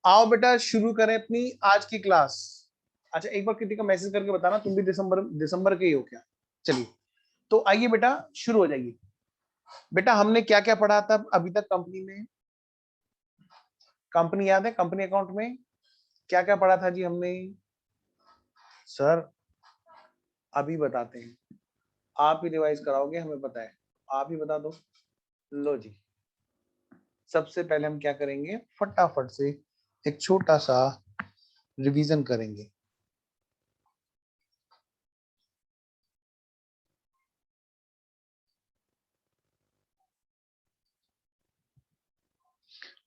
आओ बेटा शुरू करें अपनी आज की क्लास। अच्छा एक बार किसी का मैसेज करके बताना तुम भी दिसंबर के ही हो क्या। चलिए तो आइए बेटा शुरू हो जाइए। बेटा हमने क्या क्या पढ़ा था अभी तक कंपनी में? कंपनी याद है? कंपनी अकाउंट में क्या क्या पढ़ा था जी हमने? सर अभी बताते हैं, आप ही रिवाइज कराओगे हमें पता है, आप ही बता दो। लो जी, सबसे पहले हम क्या करेंगे, फटाफट से एक छोटा सा रिवीजन करेंगे।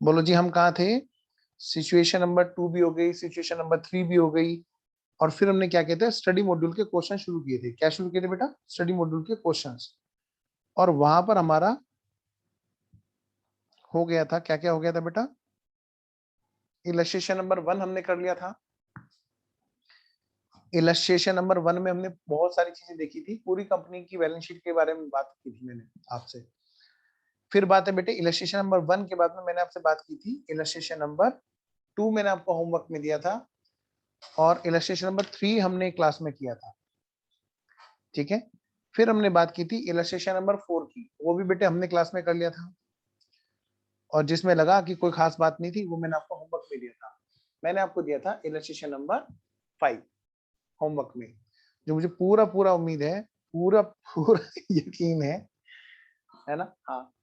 बोलो जी हम कहाँ थे? सिचुएशन नंबर 2 भी हो गई, सिचुएशन नंबर 3 भी हो गई, और फिर हमने क्या कहते हैं स्टडी मॉड्यूल के क्वेश्चन शुरू किए थे। क्या शुरू किए थे बेटा? स्टडी मॉड्यूल के क्वेश्चंस। और वहां पर हमारा हो गया था, क्या क्या हो गया था बेटा? इलस्ट्रेशन नंबर 1 हमने कर लिया था। इलस्ट्रेशन नंबर 1 में हमने बहुत सारी चीजें देखी थी, पूरी कंपनी की बैलेंस शीट के बारे में बात की थी मैंने आपसे। फिर बात है बेटे इलस्ट्रेशन नंबर 1 के बाद में मैंने आपसे बात की थी इलस्ट्रेशन नंबर 2 मैंने आपको होमवर्क में दिया था, और इलस्ट्रेशन नंबर 3 हमने क्लास में किया था। ठीक है, फिर हमने बात की थी इलस्ट्रेशन नंबर 4 की, वो भी बेटे हमने क्लास में कर लिया था, और जिसमें लगा कि कोई खास बात नहीं थी वो मैंने आपको होमवर्क में दिया था। मैंने आपको दिया था इलस्ट्रेशन नंबर 5 होमवर्क में, जो मुझे पूरा पूरा उम्मीद है, पूरा पूरा यकीन है ना? हाँ,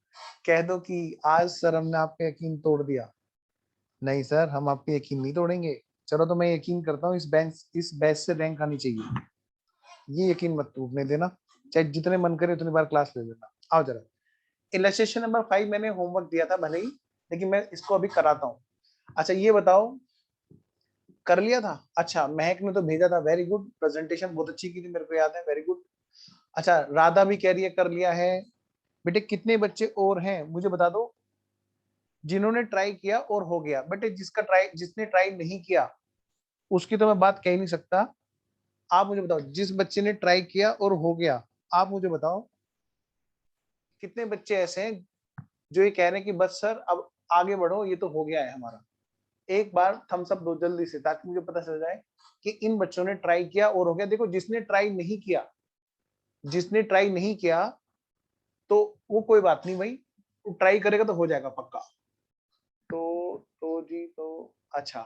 कह दो कि आज सर हमने आपका यकीन तोड़ दिया। नहीं सर, हम आपके यकीन नहीं तोड़ेंगे। चलो तो मैं यकीन करता हूँ इस बैच से रैंक आनी चाहिए, ये यकीन मत टूटने देना, चाहे जितने मन करे उतनी बार क्लास ले लेना। आओ जरा, इलस्ट्रेशन नंबर 5 मैंने होमवर्क दिया था भले ही, लेकिन मैं इसको अभी कराता हूँ। अच्छा ये बताओ, कर लिया था? अच्छा महक ने तो भेजा था, वेरी गुड, प्रेजेंटेशन बहुत अच्छी की थी, मेरे को याद है, वेरी गुड। अच्छा राधा भी कह रही है कर लिया है। बेटे कितने बच्चे और हैं मुझे बता दो जिन्होंने ट्राई किया और हो गया? बेटे जिसने ट्राई नहीं किया उसकी तो मैं बात कह ही नहीं सकता। आप मुझे बताओ, जिस बच्चे ने ट्राई किया और हो गया, आप मुझे बताओ कितने बच्चे ऐसे हैं जो ये कह रहे हैं कि बस सर अब आगे बढ़ो, ये तो हो गया है हमारा। एक बार थम्स अप दो जल्दी से, ताकि मुझे पता चल जाए कि इन बच्चों ने ट्राई किया और हो गया। देखो जिसने ट्राई नहीं किया, जिसने ट्राई नहीं किया तो वो कोई बात नहीं भाई, वो ट्राई करेगा तो हो जाएगा पक्का। तो जी तो अच्छा,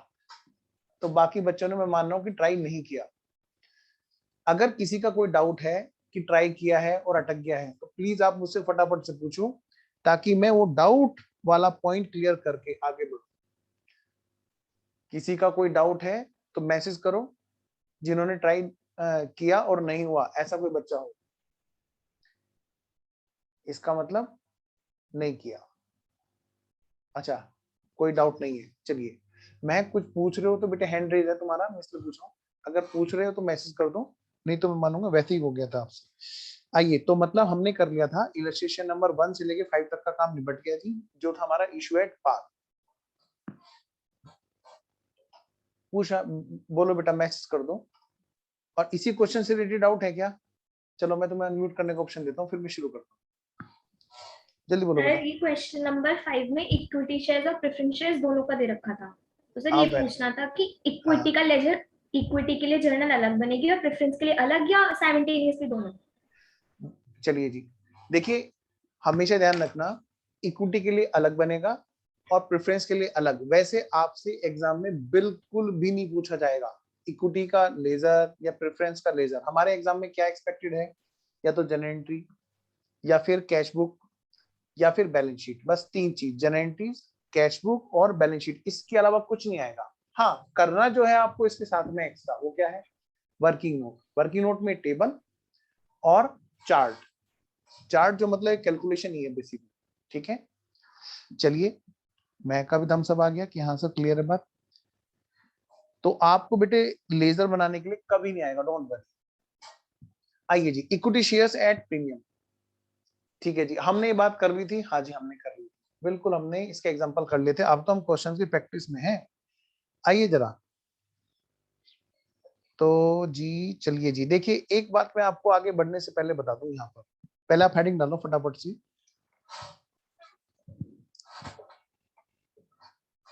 तो बाकी बच्चों ने मैं मान रहा हूँ कि ट्राई नहीं किया। अगर किसी का कोई डाउट है कि ट्राई किया है और अटक गया है तो प्लीज आप मुझसे फटाफट से पूछो, ताकि मैं वो डाउट वाला पॉइंट क्लियर करके आगे बढ़ूं। किसी का कोई डाउट है तो मैसेज करो, जिन्होंने ट्राई किया और नहीं हुआ ऐसा कोई बच्चा हो, इसका मतलब नहीं किया। अच्छा कोई डाउट नहीं है, चलिए। मैं कुछ पूछ रहे हो तो बेटे हैंड रेज है तुम्हारा, मैं इसलिए पूछ रहा हूँ। अगर पूछ रहे हो तो मैसेज कर दो, नहीं तो मैं मानूंगा वैसे ही हो गया था आपसे। आइए, तो मतलब हमने कर लिया था इलस्ट्रेशन नंबर 1 से लेके 5 तक का काम निपट गया जी, जो था हमारा इशू एट पाथ। पूछा, बोलो बेटा मैसेज कर दो। और इसी क्वेश्चन से रिलेटेड डाउट है क्या? चलो मैं तुम्हें अनम्यूट करने का ऑप्शन देता हूँ, फिर मैं शुरू करता हूँ। जल्दी बोलो बेटा। सर ये क्वेश्चन नंबर 5 में इक्विटी शेयर्स और प्रेफरेंस शेयर्स दोनों का दे रखा था, तो सर हाँ ये पूछना था कि हाँ, इक्विटी का लेजर, इक्विटी के लिए जर्नल अलग बनेगी और प्रेफरेंस के लिए अलग, या साइमल्टेनियसली दोनों? चलिए जी, देखिए हमेशा ध्यान रखना, इक्विटी के लिए अलग बनेगा और प्रेफरेंस के लिए अलग। वैसे आपसे एग्जाम में बिल्कुल भी नहीं पूछा जाएगा इक्विटी का लेजर या प्रेफरेंस का लेजर। हमारे एग्जाम में क्या एक्सपेक्टेड है, या तो जनरल एंट्री, या फिर कैश बुक, या फिर बैलेंस शीट। बस तीन चीज, जनरल एंट्री, कैश बुक और बैलेंस शीट, इसके अलावा कुछ नहीं आएगा। हाँ करना जो है आपको इसके साथ में एक्स्ट्रा, वो क्या है, वर्किंग नोट। वर्किंग नोट में टेबल और चार्ट, चार्ट जो मतलब कैलकुलेशन ही है बेसिकली। ठीक है, चलिए, मैं का भी दम सब आ गया कि हाँ सब क्लियर है बात। तो आपको बेटे लेजर बनाने के लिए कभी नहीं आएगा, डोंट वरी। आइए जी, इक्विटी शेयर्स एट प्रीमियम। ठीक है जी, हमने ये बात कर ली थी, हाँ जी हमने कर ली थी, बिल्कुल हमने इसके एग्जांपल कर लिए थे। अब तो हम क्वेश्चंस की प्रैक्टिस में हैं। आइए जरा, तो जी चलिए जी, देखिए एक बात मैं आपको आगे बढ़ने से पहले बता दूं, यहाँ पर पहले आप हेडिंग डालो फटाफट सी।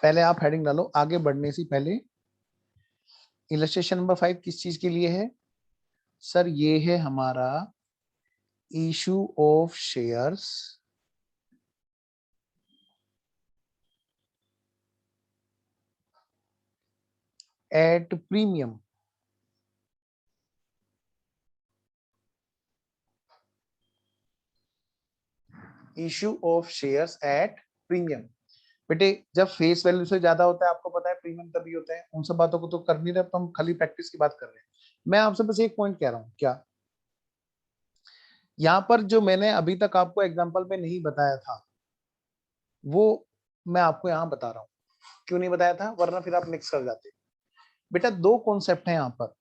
पहले आप हेडिंग डालो, आगे बढ़ने से पहले इलस्ट्रेशन नंबर 5 किस चीज के लिए है सर? ये है हमारा issue of shares at premium. Issue of shares at premium. बेटे जब फेस वैल्यू से ज्यादा होता है, आपको पता है प्रीमियम तभी होता है। उन सब बातों को तो कर नहीं रहे, तो हम खाली प्रैक्टिस की बात कर रहे हैं। मैं आपसे बस एक पॉइंट कह रहा हूं, क्या यहाँ पर जो मैंने अभी तक आपको एग्जांपल पे नहीं बताया था, वो मैं आपको यहाँ बता रहा हूँ। क्यों नहीं बताया था? वरना फिर आप मिक्स कर जाते। बेटा दो कॉन्सेप्ट है यहाँ पर,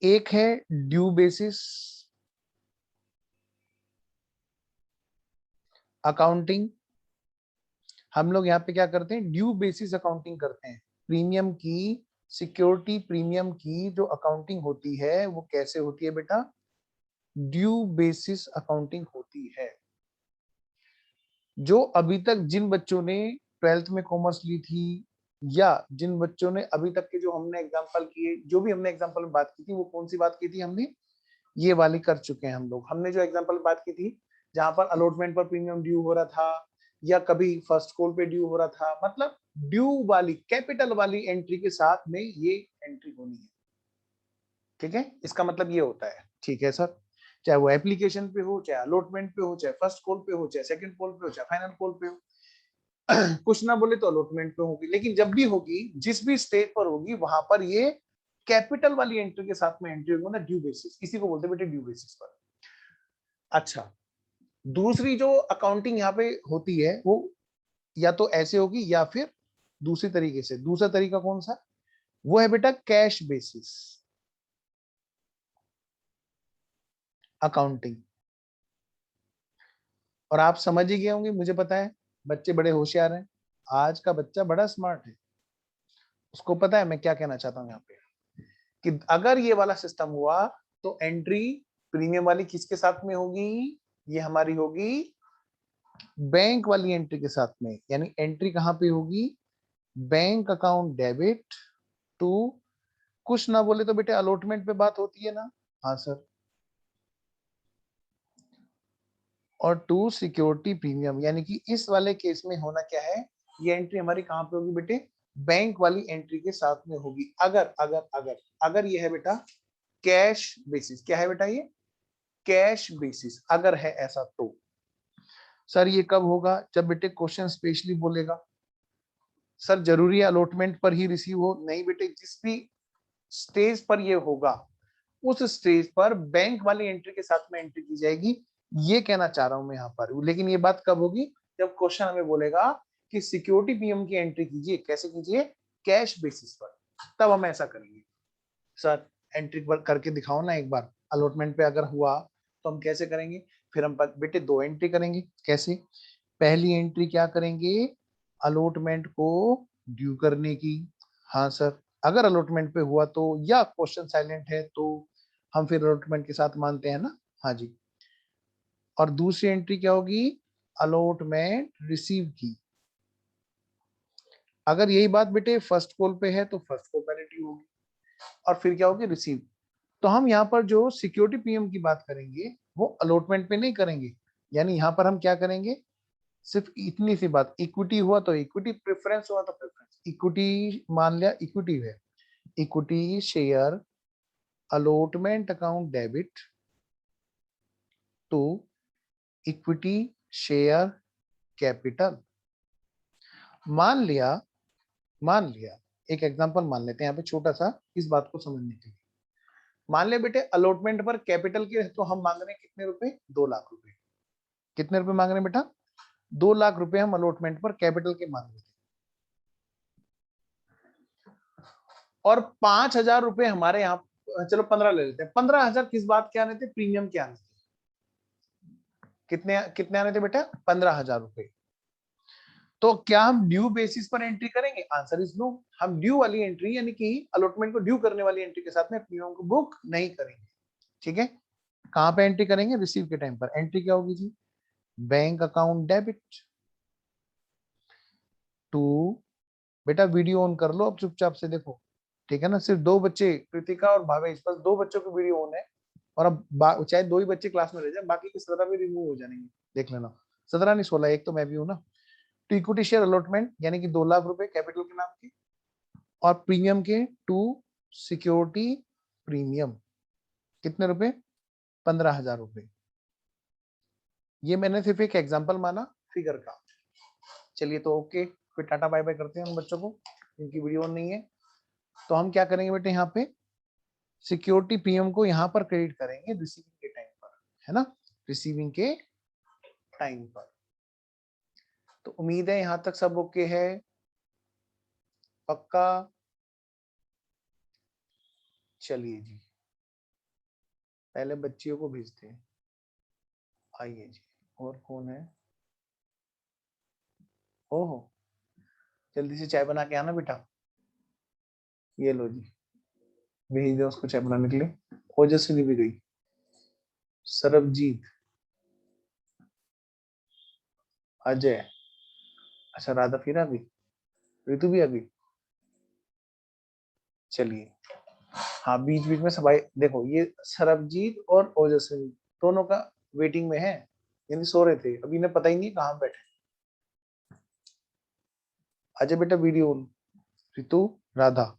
एक है ड्यू बेसिस अकाउंटिंग। हम लोग यहाँ पे क्या करते हैं? ड्यू बेसिस अकाउंटिंग करते हैं। प्रीमियम की, सिक्योरिटी प्रीमियम की जो अकाउंटिंग होती है वो कैसे होती है बेटा? ड्यू बेसिस अकाउंटिंग होती है। जो अभी तक जिन बच्चों ने 12th में कॉमर्स ली थी, या जिन बच्चों ने अभी तक के जो हमने एग्जांपल किए, जो भी हमने एग्जांपल में बात की थी, वो कौन सी बात की थी हमने? ये वाली कर चुके हैं हम लोग। हमने जो एग्जांपल में बात की थी जहां पर अलॉटमेंट पर प्रीमियम ड्यू हो रहा था, या कभी फर्स्ट कॉल पे ड्यू हो रहा था, मतलब ड्यू वाली कैपिटल वाली एंट्री के साथ में ये एंट्री होनी है। ठीक है, इसका मतलब ये होता है। ठीक है सर, चाहे वो एप्लीकेशन पे हो, चाहे अलॉटमेंट पे हो, चाहे फर्स्ट कॉल पे हो, चाहे सेकंड कॉल पे हो, चाहे फाइनल कॉल पे हो। कुछ ना बोले तो अलॉटमेंट पे होगी, लेकिन जब भी होगी, जिस भी स्टेज पर होगी, वहां पर ये कैपिटल वाली एंट्री के साथ में एंट्री होगी ना, ड्यू बेसिस। इसी को बोलते हैं बेटे ड्यू बेसिस पर। अच्छा, दूसरी जो अकाउंटिंग यहाँ पे होती है वो या तो ऐसे होगी या फिर दूसरी तरीके से। दूसरा तरीका कौन सा? वो है बेटा कैश बेसिस अकाउंटिंग। और आप समझ ही गए होंगे, मुझे पता है बच्चे बड़े होशियार हैं। आज का बच्चा बड़ा स्मार्ट है, उसको पता है मैं क्या कहना चाहता हूँ यहाँ पे। कि अगर ये वाला सिस्टम हुआ तो एंट्री प्रीमियम वाली किसके साथ में होगी? ये हमारी होगी बैंक वाली एंट्री के साथ में। यानी एंट्री कहां पे होगी? बैंक अकाउंट डेबिट टू, कुछ ना बोले तो बेटे अलॉटमेंट पे बात होती है ना? हाँ सर। और टू सिक्योरिटी प्रीमियम, यानी कि इस वाले केस में होना क्या है? ये एंट्री हमारी कहां पे होगी बेटे? बैंक वाली एंट्री के साथ में होगी। अगर अगर अगर अगर ये है बेटा कैश बेसिस। क्या है बेटा ये? कैश बेसिस अगर है ऐसा तो। सर ये कब होगा? जब बेटे क्वेश्चन स्पेशली बोलेगा सर जरूरी है अलॉटमेंट पर ही रिसीव हो, नहीं बेटे, जिस भी स्टेज पर ये होगा उस स्टेज पर बैंक वाली एंट्री के साथ में एंट्री की जाएगी। ये कहना चाह रहा हूं मैं यहाँ पर। लेकिन ये बात कब होगी? जब क्वेश्चन हमें बोलेगा कि सिक्योरिटी पीएम की एंट्री कीजिए। कैसे कीजिए? कैश बेसिस पर। तब हम ऐसा करेंगे। सर एंट्री पर करके दिखाओ ना एक बार। अलॉटमेंट पे अगर हुआ तो हम कैसे करेंगे? फिर हम बेटे दो एंट्री करेंगे। कैसे? पहली एंट्री क्या करेंगे? अलॉटमेंट को ड्यू करने की। हाँ सर, अगर अलॉटमेंट पे हुआ तो, या क्वेश्चन साइलेंट है तो हम फिर अलॉटमेंट के साथ मानते हैं ना? हाँ जी। और दूसरी एंट्री क्या होगी? अलॉटमेंट रिसीव की। अगर यही बात बेटे फर्स्ट कॉल पे है तो फर्स्ट कॉल पेनल्टी होगी, और फिर क्या होगी? रिसीव। तो हम यहाँ पर जो सिक्योरिटी पीएम की बात करेंगे वो अलॉटमेंट पे नहीं करेंगे। यानी यहाँ पर हम क्या करेंगे? सिर्फ इतनी सी बात, इक्विटी हुआ तो इक्विटी, प्रेफरेंस हुआ तो प्रेफरेंस। इक्विटी मान लिया, इक्विटी है, equity share allotment account debit to equity share capital. मान लिया, मान लिया, एक एग्जांपल मान लेते हैं यहाँ पे छोटा सा इस बात को समझने के लिए। मान ले बेटे अलॉटमेंट पर कैपिटल के तो हम मांग रहे हैं कितने रुपए? 2 लाख रुपए। कितने रुपए मांग रहे हैं बेटा? 2 लाख रुपए हम अलॉटमेंट पर कैपिटल के मांग रहे थे। और 5,000 रुपए हमारे यहाँ, चलो 15 ले लेते हैं। 15,000 किस बात के आने थे? प्रीमियम के आने थे। कितने कितने आने थे बेटा? 15,000 रुपए। तो क्या हम ड्यू बेसिस पर एंट्री करेंगे? Answer is no. हम ड्यू वाली एंट्री यानी कि अलॉटमेंट को ड्यू करने वाली एंट्री के साथ में प्रीमियम को बुक नहीं करेंगे। ठीक है, कहां पे एंट्री करेंगे? रिसीव के टाइम पर। एंट्री क्या होगी जी? Bank account debit. टू, बेटा वीडियो ऑन कर लो अब चुपचाप से, देखो ठीक है ना, सिर्फ 2 बच्चे कृतिका और भावेश, बस 2 बच्चों की वीडियो ऑन है, और अब चाहे 2 ही बच्चे क्लास में रह जाए, बाकी के 17 भी रिमूव हो जाएंगे, देख लेना, 17 नहीं 16, एक तो मैं भी हूं ना। टू इक्विटी शेयर अलॉटमेंट यानी कि 2 लाख रुपए कैपिटल के नाम के, और प्रीमियम के टू सिक्योरिटी प्रीमियम कितने रुपए, 15,000 रुपए। ये मैंने सिर्फ एक एग्जांपल माना फिगर का। चलिए तो ओके, फिर टाटा बाय बाय करते हैं उन बच्चों को इनकी वीडियो ऑन नहीं है। तो हम क्या करेंगे बेटे, यहाँ पे सिक्योरिटी प्रीमियम को यहाँ पर क्रेडिट करेंगे रिसीविंग के टाइम पर, है ना, रिसीविंग के टाइम पर। तो उम्मीद है यहाँ तक सब ओके है, पक्का। चलिए जी, पहले बच्चियों को भेजते हैं, आइए जी। और कौन है, ओहो, जल्दी से चाय बना के आना बेटा, ये लो जी, भेज दो उसको चाय बनाने के लिए। ओजस्विनी भी गई, सरबजीत, अजय, अच्छा राधा फिर आ गई, ऋतु भी आ गई। चलिए हाँ, बीच बीच में सबाई, देखो ये सरबजीत और ओजस्विनी दोनों का वेटिंग में है, यानी सो रहे थे, अभी इन्हें पता ही नहीं कहाँ बैठे। अजय बेटा वीडियो, ऋतु, राधा,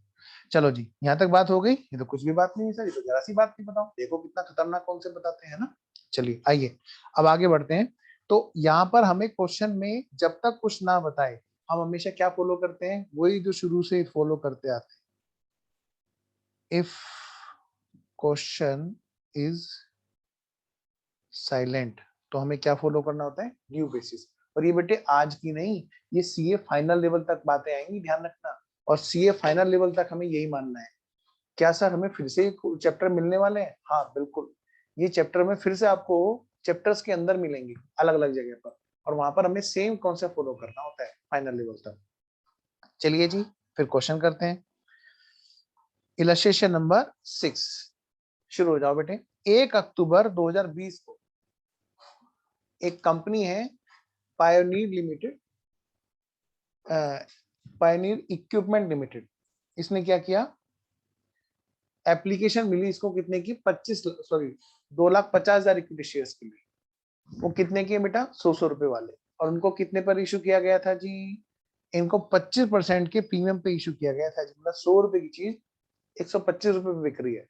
चलो जी यहाँ तक बात हो गई। ये तो कुछ भी बात नहीं है सर, ये तो जरा सी बात नहीं, बताओ देखो कितना खतरनाक कौन से बताते हैं ना। चलिए आइए अब आगे बढ़ते हैं। तो यहाँ पर हमें क्वेश्चन में जब तक कुछ ना बताए, हम हमेशा क्या फॉलो करते हैं, वही जो शुरू से फॉलो करते आते हैं। इफ क्वेश्चन इज साइलेंट, तो हमें क्या फॉलो करना होता है, ड्यू बेसिस। और ये बेटे आज की नहीं, ये सीए फाइनल लेवल तक बातें आएंगी, ध्यान रखना। और सीए फाइनल लेवल तक हमें यही मानना है। क्या सर हमें फिर से चैप्टर मिलने वाले हैं, हाँ बिल्कुल, ये चैप्टर में फिर से आपको चैप्टर्स के अंदर मिलेंगे अलग अलग जगह पर, और वहां पर हमें सेम कॉन्सेप्ट फॉलो करना होता है फाइनल लेवल तक। चलिए जी फिर क्वेश्चन करते हैं। इलस्ट्रेशन नंबर 6, शुरू हो जाओ बेटे। 1 अक्टूबर 2020 को एक कंपनी है pioneer limited, pioneer equipment limited, इसने क्या किया, एप्लीकेशन मिली इसको कितने की, 2,50,000 इक्विटी शेयर्स के लिए। वो कितने के बेटा, 100 रुपए वाले। और उनको कितने पर इशू किया गया था जी, इनको 25% के प्रीमियम पे इशू किया गया था जी। मतलब 100 रुपए की चीज 125 रुपए पे बिक रही है।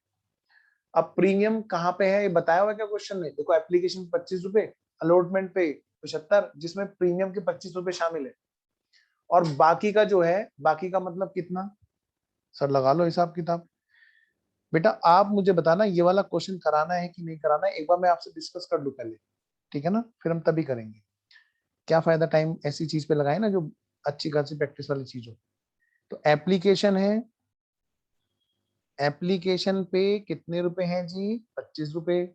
अब प्रीमियम कहाँ पे है ये बताया हुआ क्या क्वेश्चन में, देखो एप्लीकेशन 25 रुपए, अलॉटमेंट पे 75, जिसमें प्रीमियम के 25 रुपए शामिल है। और बाकी का जो है, बाकी का मतलब कितना, सर लगा लो हिसाब किताब। बेटा आप मुझे बताना ये वाला क्वेश्चन कराना है कि नहीं कराना है, एक बार मैं आपसे डिस्कस कर लूं पहले, ठीक है ना, फिर हम तभी करेंगे। क्या फायदा टाइम ऐसी चीज पे लगाए ना जो अच्छी खासी प्रैक्टिस वाली चीज हो। तो एप्लीकेशन है, एप्लीकेशन पे कितने रुपए हैं जी, 25 रुपए।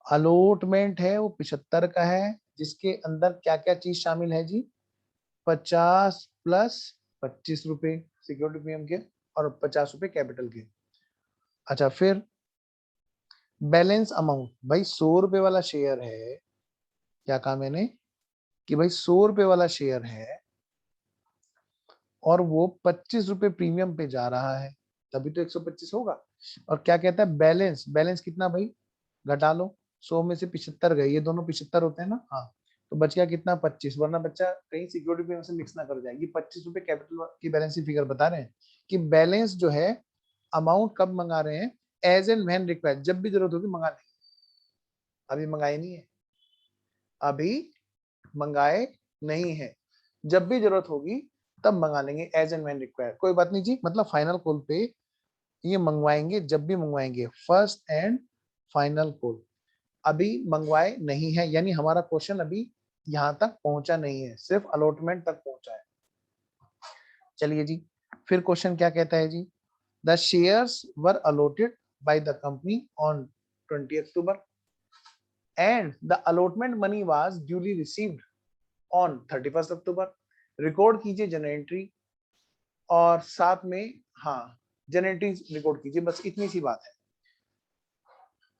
अलॉटमेंट है वो 75 का है, जिसके अंदर क्या क्या चीज शामिल है जी, 50 प्लस 25 रुपए सिक्योरिटी प्रीमियम के, और 50 रुपए कैपिटल के। अच्छा फिर बैलेंस अमाउंट, भाई 100 रुपए वाला शेयर है, क्या कहा मैंने कि भाई 100 रुपए वाला शेयर है, और वो 25 रुपए प्रीमियम पे जा रहा है, तभी तो 125 होगा। और क्या कहता है बैलेंस, बैलेंस कितना भाई, घटा लो, 100 में से 75 गए, ये दोनों 75 होते हैं ना, हाँ, तो बच गया कितना, 25, वरना बच्चा कहीं सिक्योरिटी प्रीमियम से मिक्स ना कर जाए। ये 25 रुपए कैपिटल की बैलेंस की फिगर बता रहे हैं कि बैलेंस जो है, अमाउंट कब मंगा रहे हैं, एज एंड व्हेन रिक्वायर्ड, जब भी जरूरत होगी मंगा लेंगे। अभी मंगाए नहीं है, अभी मंगाए नहीं है, जब भी जरूरत होगी तब मंगा लेंगे, एज एंड व्हेन रिक्वायर्ड। कोई बात नहीं जी, मतलब फाइनल कॉल पे ये मंगवाएंगे, जब भी मंगवाएंगे, फर्स्ट एंड फाइनल कॉल। अभी मंगवाए नहीं है, यानी हमारा क्वेश्चन अभी यहां तक पहुंचा नहीं है, सिर्फ अलॉटमेंट तक पहुंचा है। चलिए जी फिर क्वेश्चन क्या कहता है जी, the shares were allotted by the company on 20 October and the allotment money was duly received on 31st October. Record कीजिए जनरल एंट्री, और साथ में हाँ जनरल एंट्री रिकॉर्ड कीजिए, बस इतनी सी बात है।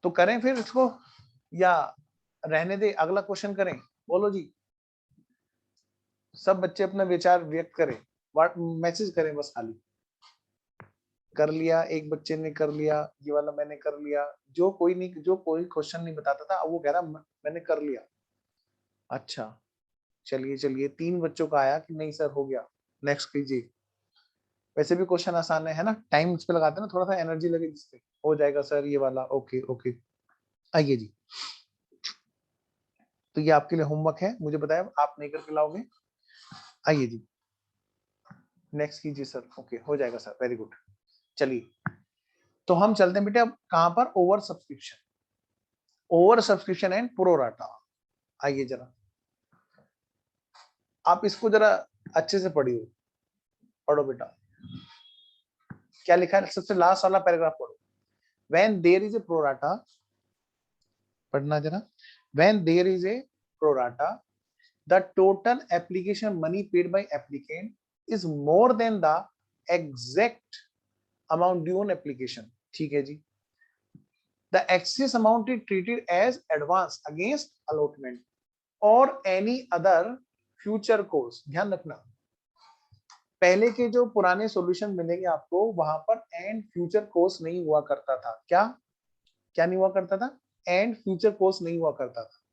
तो करें फिर इसको या रहने दे, अगला क्वेश्चन करें, बोलो जी। सब बच्चे अपना विचार व्यक्त करें, मैसेज करें बस खाली। कर लिया, एक बच्चे ने कर लिया, ये वाला मैंने कर लिया। जो कोई क्वेश्चन नहीं बताता था, अब वो कह रहा मैंने कर लिया। अच्छा चलिए चलिए, 3 बच्चों का आया कि नहीं सर हो गया, नेक्स्ट कीजिए। वैसे भी क्वेश्चन आसान है ना, टाइम इस पे लगाते हैं ना, थोड़ा सा एनर्जी लगे जिसपे हो जाएगा सर ये वाला। ओके ओके, आइए जी। तो ये आपके लिए होमवर्क है, मुझे बताया आप नहीं करके लाओगे। आइए जी, नेक्स्ट कीजिए सर। ओके हो जाएगा सर, वेरी गुड। चलिए तो हम चलते हैं बेटे अब कहां पर, over subscription, over subscription and pro rata. आइए जरा आप इसको जरा अच्छे से पढ़िए, पढ़ो बेटा। क्या लिखा है, सबसे लास्ट वाला पैराग्राफ पढ़ो। When there is a pro rata, पढ़ना जरा। When there is a pro rata, the total application money paid by applicant is more than the exact amount due on application। ठीक है जी। The excess amount is treated as advance against allotment or any other future course। ध्यान रखना, पहले के जो पुराने solution मिलेंगे आपको वहां पर एंड फ्यूचर कोर्स नहीं हुआ करता था। क्या क्या नहीं हुआ करता था, एंड फ्यूचर कोर्स नहीं हुआ करता था।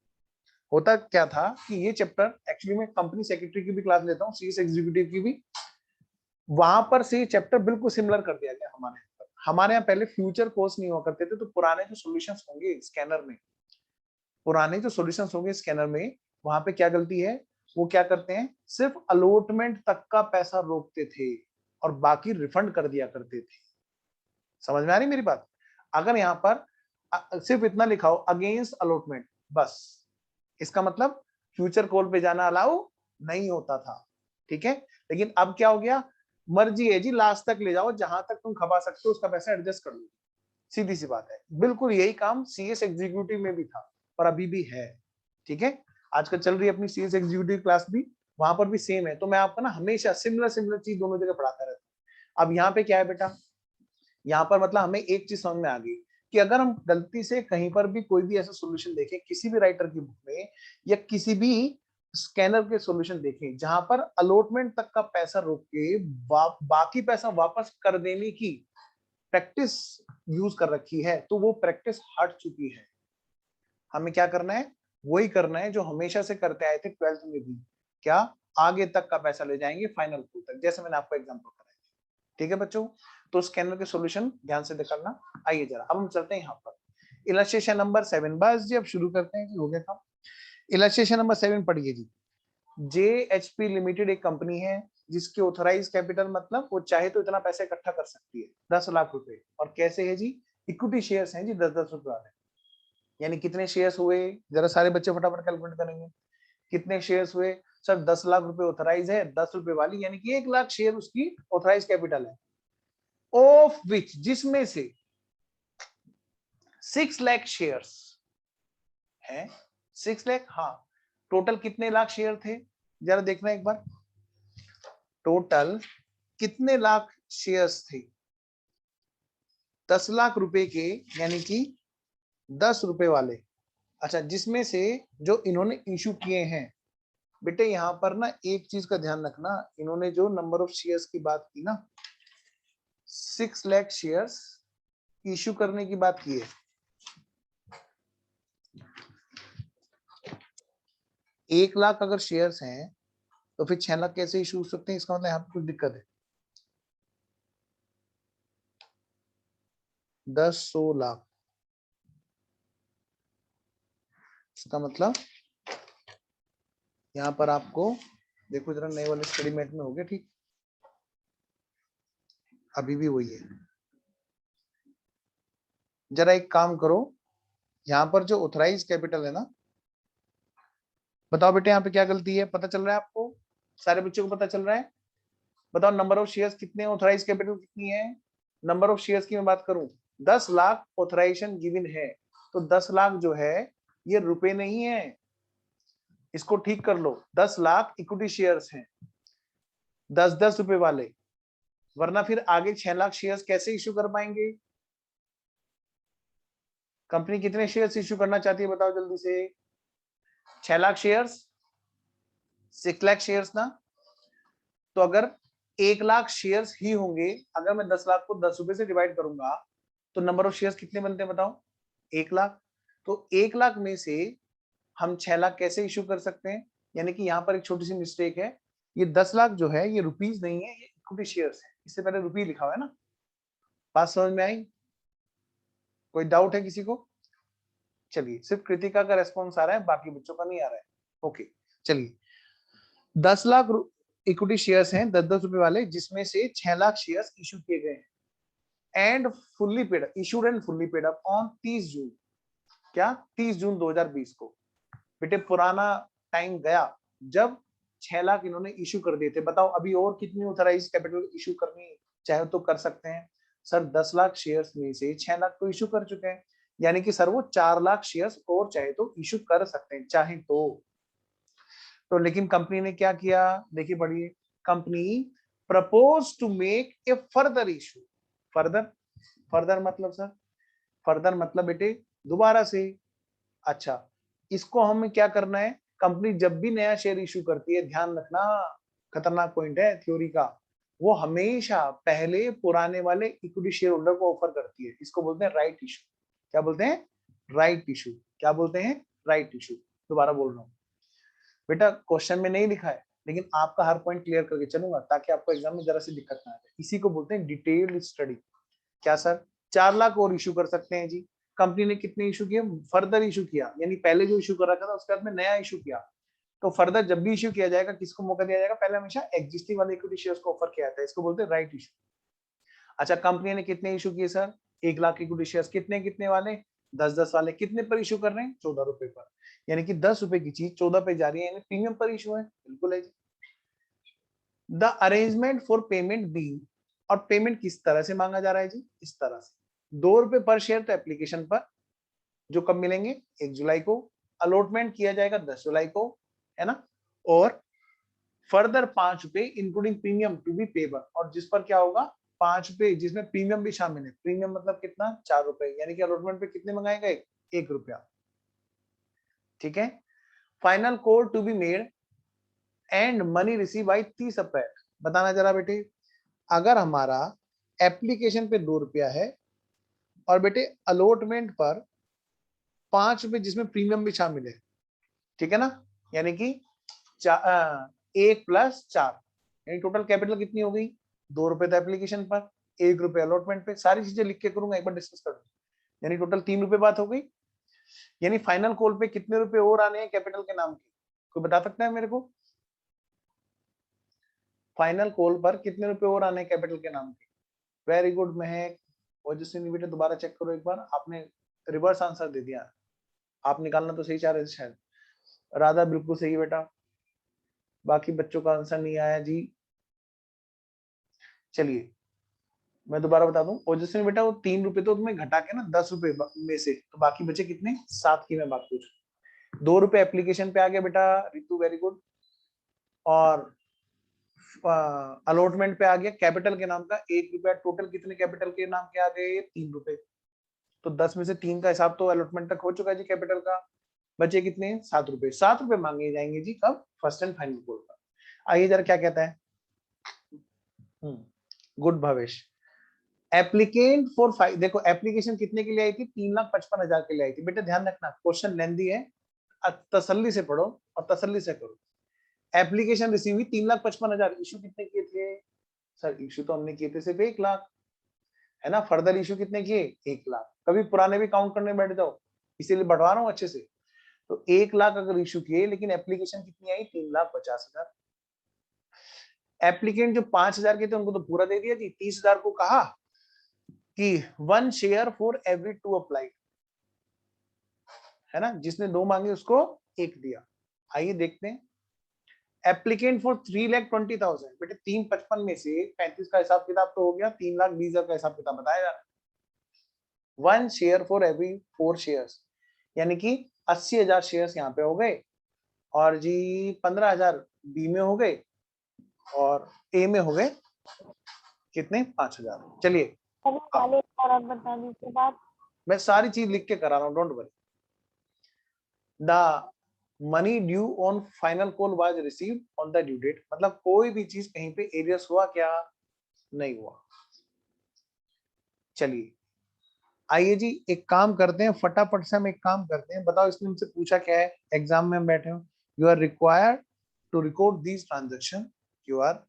होता क्या था कि ये चैप्टर एक्चुअली मैं कंपनी सेक्रेटरी की भी क्लास लेता हूँ, सीएस एग्जीक्यूटिव की भी, वहां पर से ये चैप्टर बिल्कुल सिमिलर कर दिया गया हमारे यहाँ पर। हमारे यहाँ पहले फ्यूचर कोर्स नहीं हुआ करते थे, तो पुराने जो सॉल्यूशंस होंगे स्कैनर में, पुराने जो सॉल्यूशंस होंगे स्कैनर में, वहां पे क्या गलती है, वो क्या करते हैं, सिर्फ अलॉटमेंट तक का पैसा रोकते थे और बाकी रिफंड कर दिया करते थे। समझ में आ रही मेरी बात। अगर यहाँ पर सिर्फ इतना लिखा हो अगेंस्ट अलॉटमेंट, बस इसका मतलब फ्यूचर कॉल पे जाना अलाउ नहीं होता था। ठीक है, लेकिन अब क्या हो गया, मर्जी है जी, लास्ट तक ले जाओ, जहां तक तुम खपा सकते हो उसका पैसा एडजस्ट कर लो। सीधी सी बात है, बिल्कुल यही काम सीएस एग्जीक्यूटिव में भी था और अभी भी है। ठीक है, आजकल चल रही है अपनी सीएस एग्जीक्यूटिव क्लास भी, वहां पर भी सेम है। तो मैं आपको ना हमेशा सिमिलर सिमिलर चीज दोनों जगह पढ़ाता रहता हूँ। अब यहाँ पे क्या है बेटा, यहाँ पर मतलब हमें एक चीज समझ में आ गई कि अगर हम गलती से कहीं पर भी कोई भी ऐसा सॉल्यूशन देखें किसी भी राइटर की बुक में या किसी भी स्कैनर के सॉल्यूशन देखें जहां पर अलॉटमेंट तक का पैसा रोक के बाकी पैसा वापस कर देने की प्रैक्टिस यूज कर रखी है, तो वो प्रैक्टिस हट चुकी है। हमें क्या करना है, वही करना है जो हमेशा से करते आए थे 12th में भी। क्या, आगे तक का पैसा ले जाएंगे फाइनल तक, जैसे मैंने आपको एग्जांपल कराया। ठीक है बच्चों, तो स्कैनर के सॉल्यूशन ध्यान से निकालना। आइए जरा अब हम चलते हैं यहाँ पर इलस्ट्रेशन नंबर 7। बस जी अब शुरू करते हैं जी, हो गया काम। इलस्ट्रेशन नंबर 7 पढ़िए जी। जेएचपी लिमिटेड एक कंपनी है जिसकी ऑथराइज कैपिटल मतलब वो चाहे तो इतना पैसा इकट्ठा कर सकती है, 10 लाख रुपए। और कैसे है जी, इक्विटी शेयर्स हैं जी 10-10 रुपए वाले। यानी कितने शेयर्स हुए, जरा सारे बच्चे फटाफट कैलकुलेट करेंगे। कितने शेयर्स हुए सर, 10 लाख रुपए ऑथराइज है, 10 रुपए वाली, यानी कि 1 लाख शेयर उसकी ऑथराइज कैपिटल है। ऑफ विच, जिसमें से 6 लाख शेयर्स है। 6 लाख, हाँ। टोटल कितने लाख शेयर थे, जरा देखना एक बार, टोटल कितने लाख शेयर्स थे, 10 लाख रुपए के, यानी कि 10 रुपए वाले। अच्छा, जिसमें से जो इन्होंने इशू किए हैं, बेटे यहाँ पर ना एक चीज का ध्यान रखना, इन्होंने जो नंबर ऑफ शेयर्स की बात की ना, 6 लाख शेयर्स इशू करने की बात की है। 1 लाख अगर शेयर्स हैं तो फिर 6 लाख कैसे इशू हो सकते हैं, इसका मतलब यहाँ पे कुछ दिक्कत है। 10-100 लाख, इसका मतलब यहाँ पर आपको देखो जरा, नए वाले स्टडी मेट में हो गया ठीक, अभी भी वही है। जरा एक काम करो, यहाँ पर जो ऑथराइज कैपिटल है ना, बताओ बेटे यहाँ पे क्या गलती है, पता चल रहा है आपको, सारे बच्चों को पता चल रहा है। बताओ नंबर ऑफ शेयर्स कितने, ऑथराइज कैपिटल कितनी है। नंबर ऑफ शेयर्स की मैं बात करूं, 10 लाख ऑथराइजेशन गिवन है, तो 10 लाख जो है ये रुपए नहीं है, इसको ठीक कर लो। 10 लाख इक्विटी शेयर्स हैं, 10-10 रुपए वाले, वरना फिर आगे 6 लाख शेयर्स कैसे इश्यू कर पाएंगे। कंपनी कितने शेयर्स इश्यू करना चाहती है बताओ जल्दी से, 6 लाख शेयर्स, 6 लाख शेयर्स ना, तो अगर 1 लाख शेयर्स ही होंगे, अगर मैं 10 लाख को 10 रुपए से डिवाइड करूंगा तो नंबर ऑफ शेयर्स कितने बनते हैं बताओ? 1 लाख। तो 1 लाख में से हम 6 लाख कैसे इशू कर सकते हैं? यानी कि यहाँ पर एक छोटी सी मिस्टेक है, ये 10 लाख जो है ये रुपीज नहीं है, ये इक्विटी शेयर्स है, इससे पहले रुपये लिखा हुआ है ना। बात समझ में आई? कोई डाउट है किसी को? चलिए, सिर्फ कृतिका का रेस्पॉन्स आ रहा है, बाकी बच्चों का नहीं आ रहा है। ओके, चलिए 10 लाख इक्विटी शेयर्स हैं 10-10 रुपए वाले, जिसमें से 6 लाख शेयर्स इशू किए गए हैं and fully paid, issued and fully paid up on 30 जून। क्या? 30 जून 2020 को। बेटे पुराना टाइम गया जब 6 लाख इन्होंने इशू कर दिए थे। बताओ अभी और कितनी ऑथराइज कैपिटल इशू करनी चाहे तो कर सकते हैं? सर 10 लाख शेयर्स में से 6 लाख तो इशू कर चुके हैं, यानी कि सर वो 4 लाख शेयर्स और चाहे तो इशू कर सकते हैं चाहे तो लेकिन कंपनी ने क्या किया? देखिए पढ़िए, company propose to make a further issue. Further मतलब सर, फर्दर मतलब बेटे दोबारा से। अच्छा, इसको हमें क्या करना है? कंपनी जब भी नया शेयर इशू करती है, ध्यान रखना, खतरनाक पॉइंट है थ्योरी का, वो हमेशा पहले पुराने वाले इक्विटी शेयर होल्डर को ऑफर करती है। इसको बोलते हैं राइट इशू। क्या बोलते हैं? Right issue. क्या बोलते हैं? Right issue. दोबारा बोल रहा हूं बेटा, क्वेश्चन में नहीं लिखा है, लेकिन आपका हर पॉइंट क्लियर करके चलूंगा ताकि आपको एग्जाम में जरा सी दिक्कत ना आए। इसी को बोलते हैं डिटेल्ड स्टडी। क्या सर? 4 लाख और इशू कर सकते हैं जी। कंपनी ने कितने इशू किए? फर्दर इशू किया, यानी पहले जो इशू कर रखा था उसके बाद में नया इशू किया। तो फर्दर जब भी इशू किया जाएगा, किसको मौका दिया जाएगा? पहले हमेशा एग्जिस्टिंग वाले इक्विटी शेयर्स को ऑफर किया जाता है, इसको बोलते हैं राइट इशू। अच्छा, कंपनी ने कितने इशू किए सर? 1 lakh equity shares. कितने कितने वाले? 10-10 वाले। कितने पर इशू कर रहे हैं? 14 रुपए पर। यानी कि 10 रुपए की चीज 14 पे जा रही है, यानी प्रीमियम पर इशू है। बिल्कुल है जी। The arrangement for payment be, और पेमेंट किस तरह से मांगा जा रहा है जी? इस तरह से 2 रुपए पर शेयर तो एप्लीकेशन पर, जो कब मिलेंगे? 1 जुलाई को। अलॉटमेंट किया जाएगा 10 जुलाई को, है ना। और फर्दर 5 रुपए including premium to be payable, और जिस पर क्या होगा? 5 रुपए जिसमें प्रीमियम भी शामिल है। प्रीमियम मतलब कितना? 4 रुपए, यानी कि अलॉटमेंट पे कितने मंगाएगा? 1 रुपया। ठीक है। Final call to be made and money receive by 30 April. बताना जरा बेटे, अगर हमारा एप्लीकेशन पे 2 रुपया है और बेटे अलॉटमेंट पर 5 रुपए जिसमें प्रीमियम भी शामिल है, ठीक है ना, यानी कि 1 + 4, यानी टोटल कैपिटल कितनी हो गई? 2 रुपए तो एप्लीकेशन पर, 1 रुपए अलॉटमेंट पे। सारी चीजें लिख के करूंगा, एक बार डिस्कस कर दूं, यानी टोटल 3 रुपए बात हो गई। यानी फाइनल कॉल पे कितने रुपए और आने हैं कैपिटल के नाम के? कोई बता सकता है मेरे को? फाइनल कॉल पर कितने रुपए और आने हैं कैपिटल के नाम के? वेरी गुड महक। ओजस्विनी बेटा दोबारा चेक करो एक बार, आपने रिवर्स आंसर दे दिया। आप निकालना तो सही चाह रहे थे शायद। राधा बिल्कुल सही बेटा, बाकी बच्चों का आंसर नहीं आया जी। चलिए मैं दोबारा बता दूं, ओजस्विनी बेटा वो 3 रुपए तो तुम्हें घटा के ना 10 रुपए में से, तो बाकी बचे कितने? 7 की मैं बात पूछ। 2 रुपए एप्लीकेशन पे आ गया बेटा, रितु वेरी गुड। और अलॉटमेंट पे आ गया कैपिटल के नाम का 1 रुपया। टोटल कितने कैपिटल के नाम के आ गए? 3 रुपए। तो 10 में से 3 का हिसाब तो अलॉटमेंट तक हो चुका है जी कैपिटल का। बचे कितने? 7 रुपए। 7 रुपए मांगे जाएंगे जी कब? फर्स्ट एंड फाइनल कॉल पर। आइए जरा क्या कहता है। Good Bhavesh. Applicant for five, देखो एप्लीकेशन कितने के लिए आई थी? 3,55,000 के लिए आई थी। बेटा ध्यान रखना, क्वेश्चन लेंदी है, तसल्ली से पढ़ो और तसल्ली से करो। एप्लीकेशन रिसीव हुई 3,55,000। इशू कितने किए थे सर? इशू तो हमने किए थे सिर्फ 1 लाख, है ना। फर्दर इशू कितने किए? 1 लाख। कभी पुराने भी काउंट करने बैठ जाओ, इसीलिए बढ़वा रहा हूं अच्छे से। तो 1 लाख अगर इशू किए, लेकिन एप्लीकेशन कितनी आई? 3,50,000। एप्लीकेंट जो 5,000 के थे उनको तो पूरा दे दिया जी। 30,000 को कहा कि 1 शेयर फॉर एवरी 2 अप्लाइड, है ना। जिसने 2 मांगे उसको 1 दिया। आइए देखते हैं। Applicant for 3,20,000। बेटे 3,55 में से 35 का हिसाब किताब तो हो गया, 3,20,000 का हिसाब किताब बताया जा रहा है। 1 शेयर फॉर एवरी 4 शेयर्स, यानी कि 80,000 शेयर्स यहाँ पे हो गए, और जी 15,000 बी में हो गए, और ए में हो गए कितने? 5,000। चलिए बता दीजिए बात। मैं सारी चीज लिख के करा रहा हूँ, don't worry. The money due on final call was received on the due date, मतलब कोई भी चीज कहीं पे एरियस हुआ क्या, नहीं हुआ। चलिए आइए जी एक काम करते हैं, फटाफट से हम एक काम करते हैं। बताओ इसने हमसे पूछा क्या है, एग्जाम में हम बैठे हो, you are required to record these transaction, you are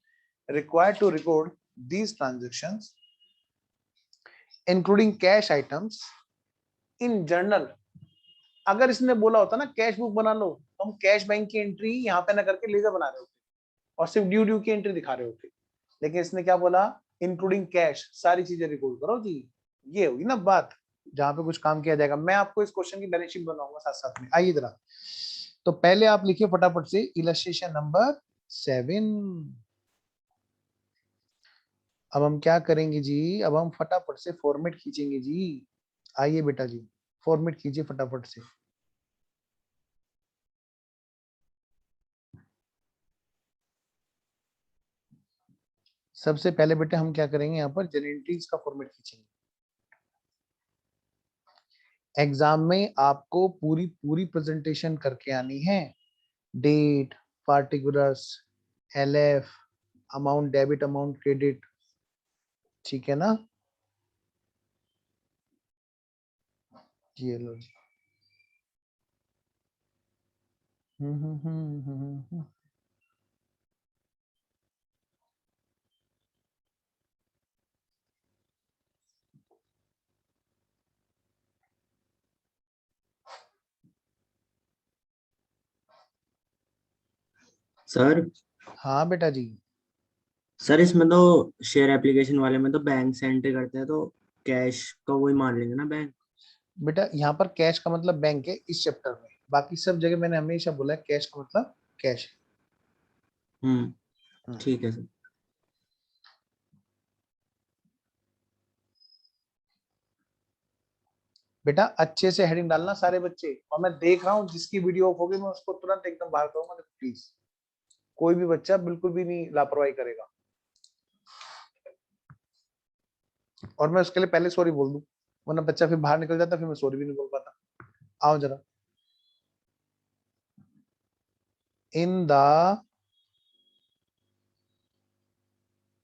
required to record these transactions including cash items in journal। अगर इसने बोला होता ना कैश बुक बना लो, तो हम कैश बैंक की एंट्री यहाँ पे ना करके लेजर बना रहे होते और सिर्फ ड्यू ड्यू की एंट्री दिखा रहे होते। लेकिन इसने क्या बोला, इंक्लूडिंग कैश, सारी चीजें रिकॉर्ड करो जी। ये होगी ना बात जहां पे कुछ काम किया जाएगा। मैं आपको इस क्वेश्चन की बैलेंस शीट बनाऊंगा साथ साथ में। आइए जरा, तो पहले आप लिखिए फटाफट से इलस्ट्रेशन नंबर 7। अब हम क्या करेंगे जी, अब हम फटाफट से फॉर्मेट खींचेंगे जी। आइए बेटा जी फॉर्मेट कीजिए फटाफट से। सबसे पहले बेटे हम क्या करेंगे, यहाँ पर जनरल का फॉर्मेट खींचेंगे। एग्जाम में आपको पूरी पूरी प्रेजेंटेशन करके आनी है। Date, particulars, LF, amount debit, amount credit, ठीक है ना जी। लो जी। हम्म। सर हाँ बेटा जी। सर इसमें तो शेयर एप्लीकेशन वाले में तो बैंक से एंट्री करते हैं, तो कैश का वही मान लेंगे ना बैंक। बेटा यहाँ पर कैश का मतलब बैंक है इस चैप्टर में, बाकी सब जगह मैंने हमेशा बोला है कैश का मतलब कैश है। ठीक है सर। बेटा अच्छे से हेडिंग डालना सारे बच्चे, और मैं देख रहा हूँ जिसकी वीडियो ऑफ होगी मैं उसको तुरंत एकदम बाहर करूंगा, प्लीज कोई भी बच्चा बिल्कुल भी नहीं लापरवाही करेगा। और मैं उसके लिए पहले सॉरी बोल दूं, वरना बच्चा फिर बाहर निकल जाता, फिर मैं सॉरी भी नहीं बोल पाता। आओ जरा, in the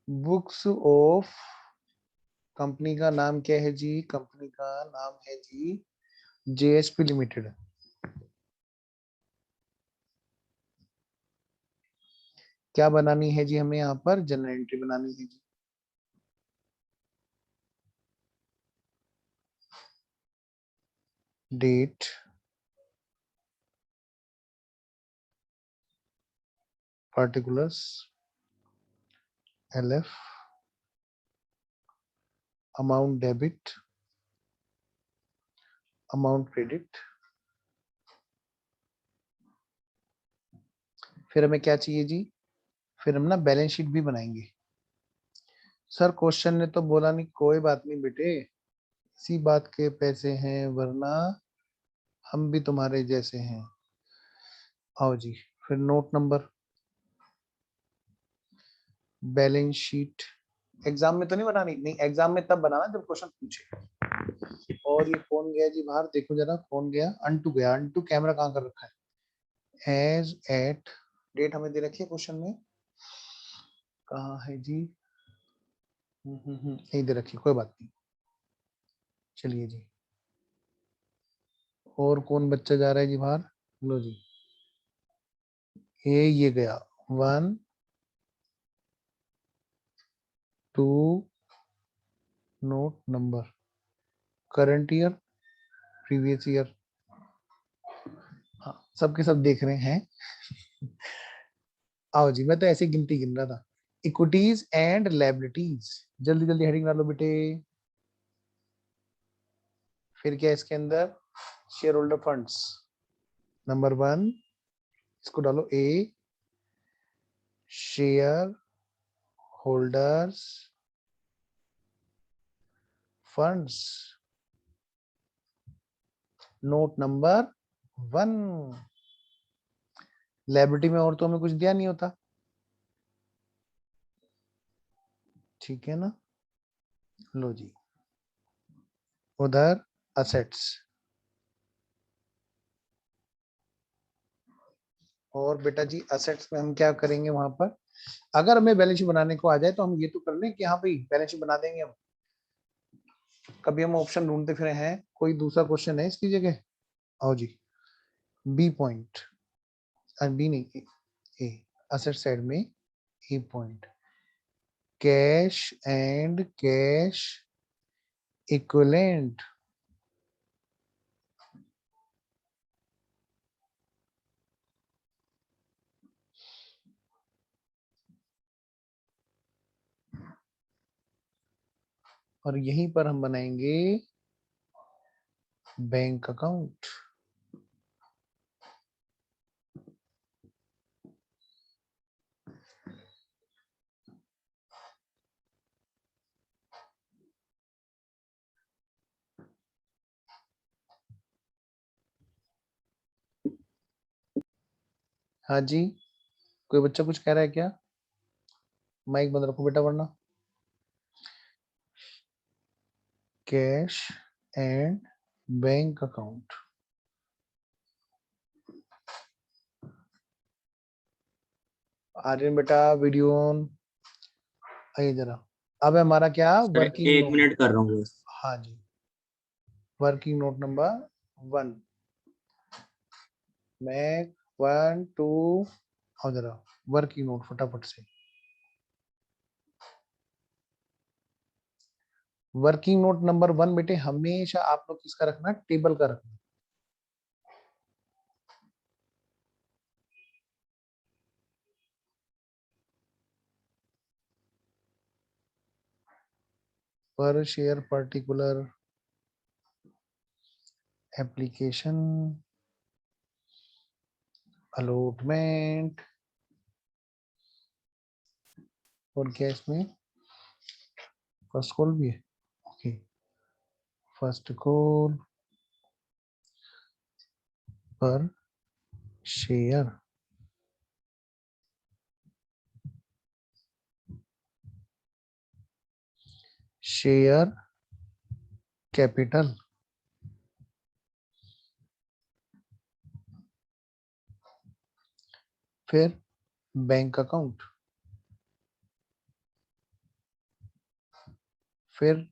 books of, company का नाम क्या है जी, कंपनी का नाम है जी जेएसपी लिमिटेड। क्या बनानी है जी हमें, यहाँ पर जनरल एंट्री बनानी है जी। Date, particulars, LF, amount debit, amount credit. फिर हमें क्या चाहिए जी, फिर हम ना बैलेंस शीट भी बनाएंगे। सर क्वेश्चन ने तो बोला नहीं, कोई बात नहीं बेटे, इसी बात के पैसे हैं, वरना हम भी तुम्हारे जैसे हैं। आओ जी, फिर note number, balance sheet exam में तो नहीं बनानी, नहीं एग्जाम में तब बनाना जब क्वेश्चन पूछे। और ये कौन गया जी बाहर, देखो जरा कौन गया, अंटू गया। अंटू कैमरा कहाँ कर रखा है, एज एट, डेट हमें दे रखी है क्वेश्चन में, कहाँ है जी, नहीं दे रखी, कोई बात नहीं। चलिए जी, और कौन बच्चा जा रहा है जी बाहर, लो जी ये गया 1 2, note number, current year, previous year, हाँ सबके सब देख रहे हैं। आओ जी, मैं तो ऐसे गिनती गिन रहा था। इक्विटीज एंड लायबिलिटीज, जल्दी जल्दी हेडिंग डालो बेटे। फिर क्या है इसके अंदर, शेयर होल्डर फंड्स, नंबर 1 इसको डालो A, share holders funds, note number 1। Liability में और तो हमें कुछ दिया नहीं होता, ठीक है ना। लो जी, उधर असेट्स, और बेटा जी असेट्स में हम क्या करेंगे, वहां पर अगर हमें बैलेंस शीट बनाने को आ जाए तो हम ये तो कर लें कि हाँ भाई बैलेंस शीट बना देंगे हम। कभी हम ऑप्शन ढूंढते फिरे हैं, कोई दूसरा क्वेश्चन है इसकी जगह? आओ जी, बी पॉइंट, बी नहीं ए, असेट साइड में A point, cash and cash equivalent. और यहीं पर हम बनाएंगे बैंक अकाउंट। हाँ जी, कोई बच्चा कुछ कह रहा है क्या? माइक बंद रखो बेटा वरना। Cash and bank account. Aryan बेटा वीडियो ऑन, आइए जरा। अब हमारा क्या, सर वर्किंग 1 नोट। मिनट कर रहा हूँ बस। हाँ जी, वर्किंग नोट नंबर 1, मैं 1 2, आओ जरा वर्किंग नोट फटाफट से। वर्किंग नोट नंबर 1 बेटे हमेशा आप लोग किसका रखना, टेबल का रखना। पर शेयर पर्टिकुलर एप्लीकेशन अलॉटमेंट, और क्या इसमें फर्स्ट कॉल भी है? ओके, फर्स्ट कॉल पर शेयर शेयर कैपिटल, फिर बैंक अकाउंट, फिर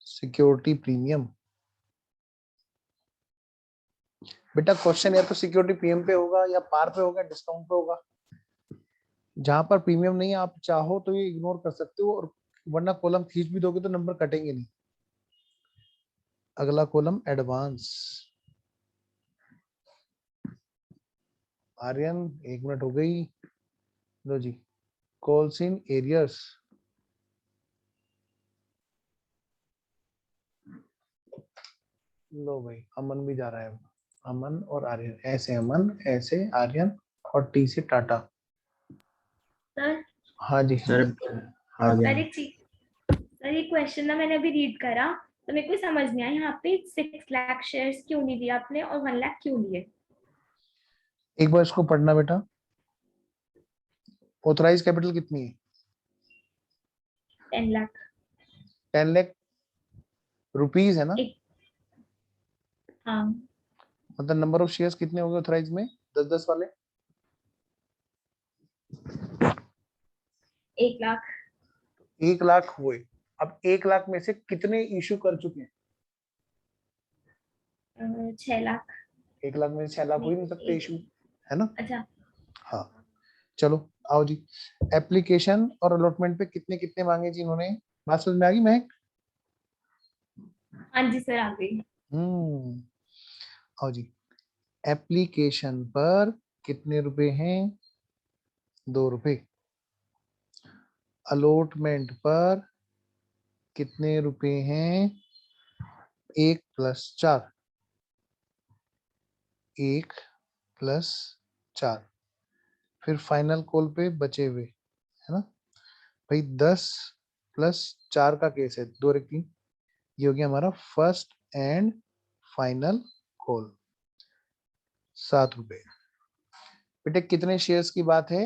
सिक्योरिटी प्रीमियम। बेटा क्वेश्चन या तो सिक्योरिटी प्रीमियम पे होगा या पार पे होगा, डिस्काउंट पे होगा। जहां पर प्रीमियम नहीं है आप चाहो तो ये इग्नोर कर सकते हो, और वरना कॉलम खींच भी दोगे तो नंबर कटेंगे नहीं। अगला कॉलम एडवांस। आर्यन 1 मिनट हो गई, लो जी, कॉल्स इन एरियर्स। लो भाई अमन भी जा रहा है, अमन और आर्यन, ऐसे अमन ऐसे आर्यन, और टी से टाटा। सर हाँ जी सर हाँ आ जी। गया। सर एक चीज, सर ये क्वेश्चन ना मैंने अभी रीड करा तो मेरे को समझ नहीं आया, यहाँ पे 6 लाख शेयर्स क्यों नहीं दिए आपने और 1 लाख क्यों लिए? एक बार इसको पढ़ना बेटा, ऑथराइज कैपिटल कितनी है? 10 लाख। 10 लाख रुपीज है ना? एक, हाँ मतलब नंबर ऑफ शेयर्स कितने हो गए ऑथराइज में, 10-10 वाले? 1 लाख। 1 लाख हुए। अब 1 लाख में से कितने इशू कर चुके हैं? 6 लाख। 1 लाख में से 6 लाख हो ही नहीं सकते इशू, है ना? अच्छा, हाँ चलो आओ जी, एप्लीकेशन और अलॉटमेंट पे कितने कितने मांगे जी इन्होंने, बात समझ में आ गई महक? हाँ जी सर आ गई। आओ जी, एप्लीकेशन पर कितने रुपए हैं, 2 रुपए। अलॉटमेंट पर कितने रुपए हैं, 1 + 4, 1 + 4। फिर फाइनल कॉल पे बचे हुए, है ना भाई, 10 + 4 का केस है, 2 और 1 3, ये हो गया हमारा फर्स्ट एंड फाइनल कॉल, 7 रुपए। बेटे कितने शेयर्स की बात है,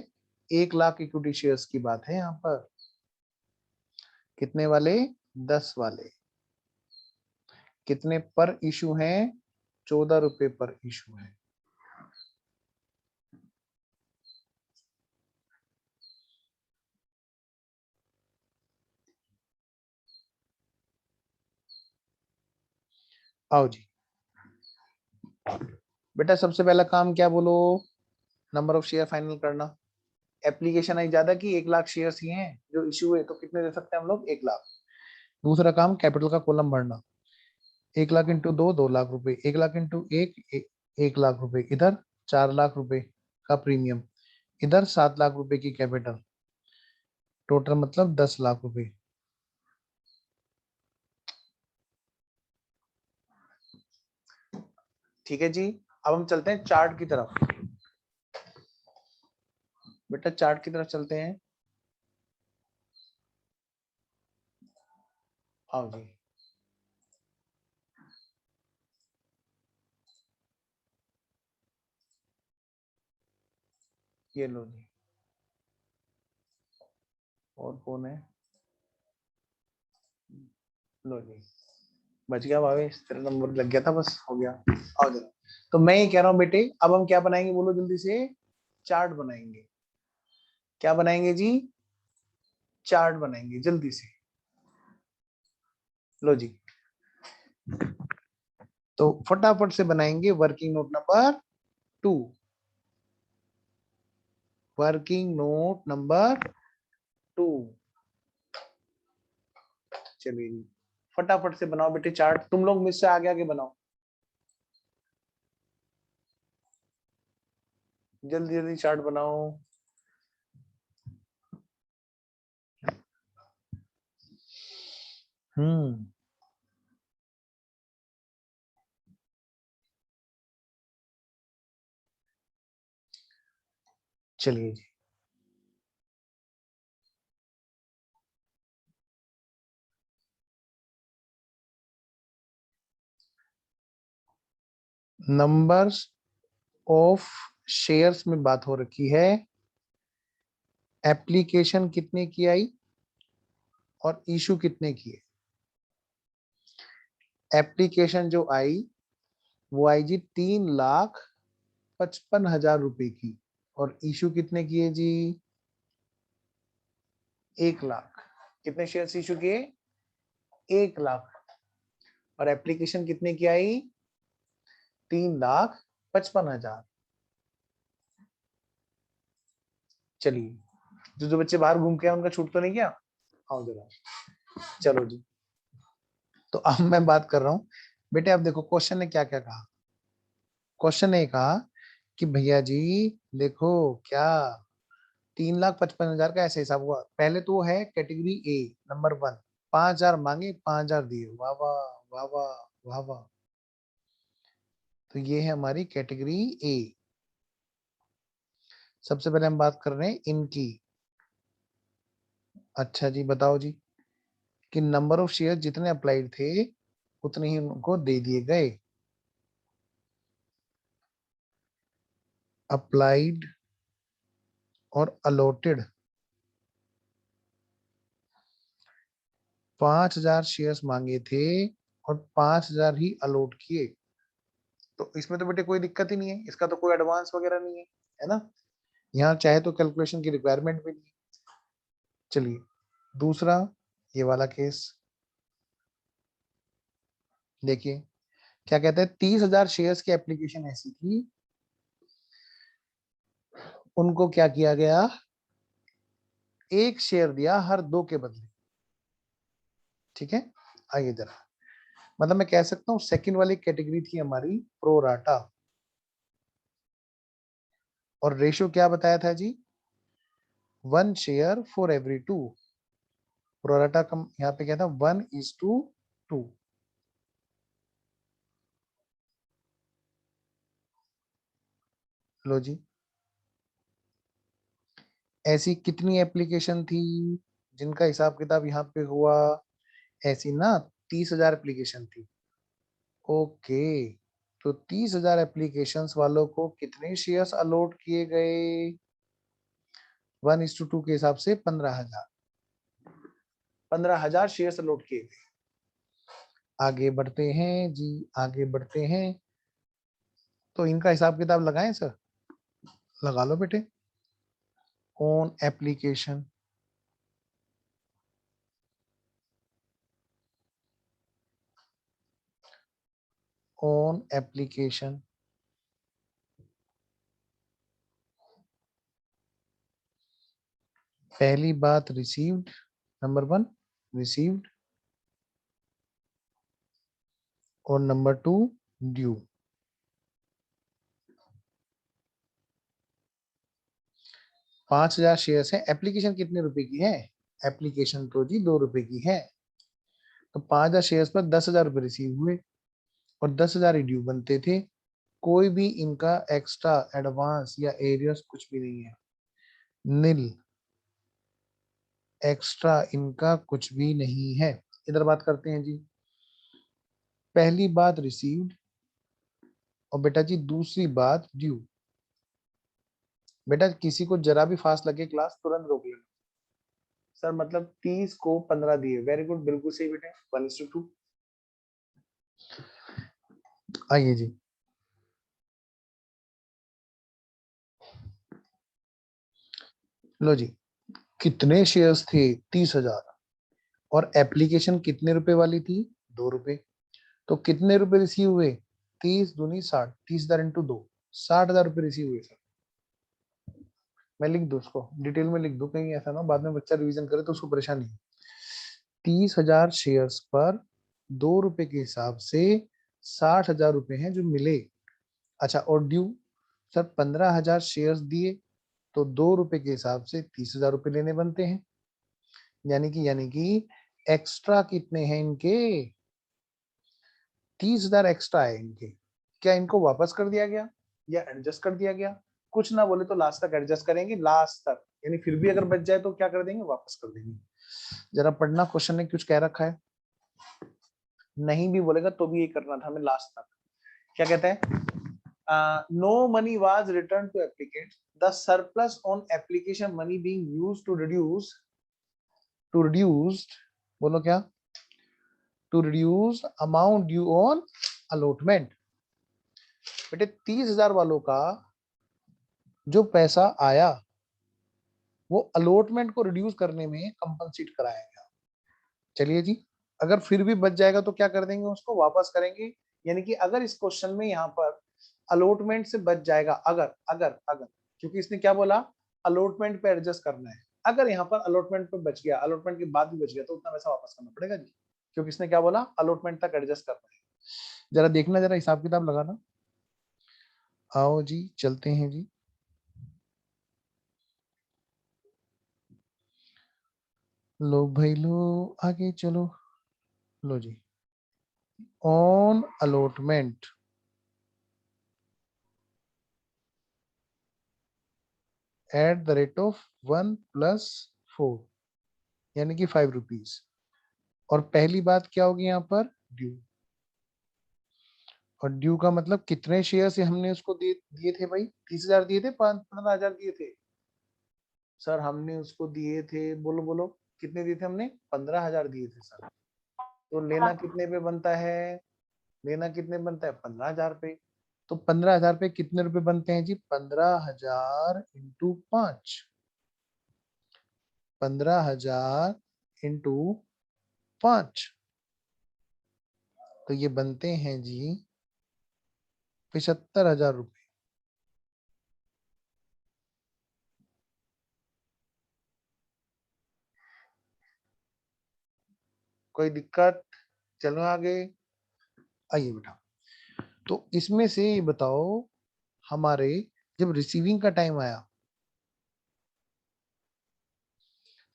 1 लाख इक्विटी शेयर्स की बात है यहाँ पर। कितने वाले, 10 वाले। कितने पर इशू हैं, 14 रुपए पर इशू है। आओ जी बेटा, सबसे पहला काम क्या बोलो, नंबर ऑफ शेयर फाइनल करना। एप्लीकेशन आई ज्यादा की 1 लाख शेयर ही हैं जो इश्यू हुए, तो कितने दे सकते हैं हम लोग, 1 लाख। दूसरा काम कैपिटल का कॉलम भरना, 1 लाख इंटू 2 लाख रुपए, 1 लाख इंटू 1 लाख रुपए, इधर 4 लाख रुपए का प्रीमियम, इधर 7 लाख रुपए की कैपिटल, टोटल मतलब 10 लाख रुपए। ठीक है जी, अब हम चलते हैं चार्ट की तरफ। बेटा चार्ट की तरफ चलते हैं, आओ जी। ये लो जी, और कौन है, लो जी, बच गया भावेश, तेरा नंबर लग गया था, बस हो गया। आओ जरा, तो मैं ये कह रहा हूँ बेटे, अब हम क्या बनाएंगे बोलो जल्दी से, चार्ट बनाएंगे। क्या बनाएंगे जी, चार्ट बनाएंगे जल्दी से। लो जी, तो फटाफट से बनाएंगे working note number 2। Working note number 2, चलिए जी, फटाफट से बनाओ बेटे चार्ट, तुम लोग मुझसे आगे आगे बनाओ, जल्दी जल्दी चार्ट बनाओ। हम्म, चलिए जी, नंबर्स ऑफ शेयर्स में बात हो रखी है, एप्लीकेशन कितने की आई और इशू कितने की है। एप्लीकेशन जो आई वो आई जी 3,55,000 रुपए की, और इशू कितने की है जी, 1 लाख। कितने शेयर्स इशू किए, 1 लाख, और एप्लीकेशन कितने की आई, 3,55,000। चलिए, जो जो बच्चे बाहर घूम के आए उनका छूट तो नहीं गया, आओ जरा, चलो जी। तो अब मैं बात कर रहा हूँ बेटे, अब देखो क्वेश्चन ने क्या क्या कहा। क्वेश्चन ने कहा कि भैया जी देखो क्या, 3,55,000 का ऐसे हिसाब हुआ, पहले तो वो है कैटेगरी ए नंबर 1, 5,000 मांगे, 5,000 दिए, वाह वाह, वाह वाह, वाह वाह। तो ये है हमारी कैटेगरी ए। सबसे पहले हम बात कर रहे हैं इनकी। अच्छा जी, बताओ जी कि नंबर ऑफ शेयर जितने अप्लाइड थे उतने ही उनको दे दिए गए। अप्लाइड और अलॉटेड 5,000 शेयर्स मांगे थे और 5,000 ही अलॉट किए, तो इसमें तो बेटे कोई दिक्कत ही नहीं है, इसका तो कोई एडवांस वगैरह नहीं है ना, यहाँ चाहे तो कैलकुलेशन की रिक्वायरमेंट भी नहीं है। चलिए दूसरा, ये वाला केस देखिए, क्या कहते हैं, 30,000 शेयर्स की एप्लीकेशन ऐसी थी, उनको क्या किया गया, 1 शेयर दिया हर 2 के बदले। ठीक है, आइए जरा, मतलब मैं कह सकता हूँ सेकंड वाली कैटेगरी थी हमारी प्रोराटा, और रेशियो क्या बताया था जी, 1 शेयर फॉर एवरी 2। प्रोराटा कम यहाँ पे क्या था, 1:2। लो जी, ऐसी कितनी एप्लीकेशन थी जिनका हिसाब किताब यहाँ पे हुआ, ऐसी ना 30,000 एप्लीकेशन थी। ओके, तो 30,000 एप्लीकेशंस वालों को कितने शेयर्स अलॉट किए गए, 1:2 के हिसाब से 15,000, 15,000 शेयर्स अलॉट किए गए। आगे बढ़ते हैं जी, आगे बढ़ते हैं, तो इनका हिसाब किताब लगाएं सर, लगा लो बेटे। ऑन एप्लीकेशन, ऑन एप्लीकेशन, पहली बात रिसीव्ड, नंबर 1 रिसीव्ड, और नंबर 2 ड्यू। 5000 शेयर्स है। एप्लीकेशन कितने रुपए की है? एप्लीकेशन तो जी 2 रुपए की है। तो 5000 शेयर्स पर 10,000 रुपए रिसीव हुए और 10,000 ही ड्यू बनते थे। कोई भी इनका एक्स्ट्रा एडवांस या एरियर्स कुछ भी नहीं है, नील, एक्स्ट्रा इनका कुछ भी नहीं है। इधर बात करते हैं जी। पहली बात रिसीव्ड और बेटा जी दूसरी बात ड्यू। बेटा किसी को जरा भी फास्ट लगे क्लास तुरंत रोक लेना। सर मतलब 30 को 15 दिए, वेरी गुड, बिल्कुल सही बेटे, 1:2। आइए जी, लो जी, कितने शेयर्स थे? 30,000। और एप्लीकेशन कितने रुपए वाली थी? 2 रुपए। तो कितने रुपए रिसीव हुए? 30 दूनी 60, 30,000 इंटू 2, 60,000 रुपए रिसीव हुए सर। मैं लिख दूं उसको, डिटेल में लिख दूं, कहीं ऐसा ना बाद में बच्चा रिवीजन करे तो उसको परेशानी। 30,000 शेयर्स पर 2 रुपए के हिसाब से 60,000 रुपए हैं जो मिले। अच्छा, और ड्यू? सर 15,000 शेयर्स दिए तो 2 रुपए के हिसाब से 30,000 रुपए लेने बनते हैं। यानी कि एक्स्ट्रा कितने हैं इनके? 30,000 एक्स्ट्रा है इनके। क्या इनको वापस कर दिया गया या एडजस्ट कर दिया गया? कुछ ना बोले तो लास्ट तक एडजस्ट करेंगे, लास्ट तक, यानी फिर भी अगर बच जाए तो क्या कर देंगे? वापस कर देंगे। जरा पढ़ना, क्वेश्चन ने कुछ कह रखा है, नहीं भी बोलेगा तो भी ये करना था हमें लास्ट तक। क्या कहते हैं? No money was return to applicant, the surplus on application money being used to reduce, बोलो क्या? To reduce amount due on allotment. बेटे 30,000 वालों का जो पैसा आया वो अलॉटमेंट को रिड्यूस करने में कंपनसेट कराया गया। चलिए जी, अगर फिर भी बच जाएगा तो क्या कर देंगे? उसको वापस करेंगे। यानी कि अगर इस क्वेश्चन में यहाँ पर अलॉटमेंट से बच जाएगा, अगर अगर अगर क्योंकि इसने क्या बोला? अलॉटमेंट पे एडजस्ट करना है। अगर यहाँ पर अलॉटमेंट पे बच गया, अलॉटमेंट के बाद भी बच गया, तो उतना पैसा वापस करना पड़ेगा जी, क्योंकि इसने क्या बोला? अलॉटमेंट तक एडजस्ट करना है। जरा देखना, जरा हिसाब किताब लगाना। आओ जी चलते हैं जी। लो भाई लो, आगे चलो। लो जी, on allotment at the rate of 1+4, यानी कि 5 रुपीज। और पहली बात क्या होगी यहाँ पर? ड्यू। और ड्यू का मतलब कितने शेयर से हमने उसको दिए थे भाई? 30,000 दिए थे, 15,000 दिए थे? सर हमने उसको दिए थे, बोलो बोलो, कितने दिए थे हमने? 15,000 दिए थे सर। तो लेना कितने पे बनता है? लेना कितने बनता है? 15,000 पे। तो 15,000 पे कितने रुपए बनते हैं जी? 15,000 इंटू 5, 15,000 इंटू 5, तो ये बनते हैं जी 75,000 रुपए। कोई दिक्कत? चलो आगे। आइए बेटा, तो इसमें से ये बताओ, हमारे जब रिसीविंग का टाइम आया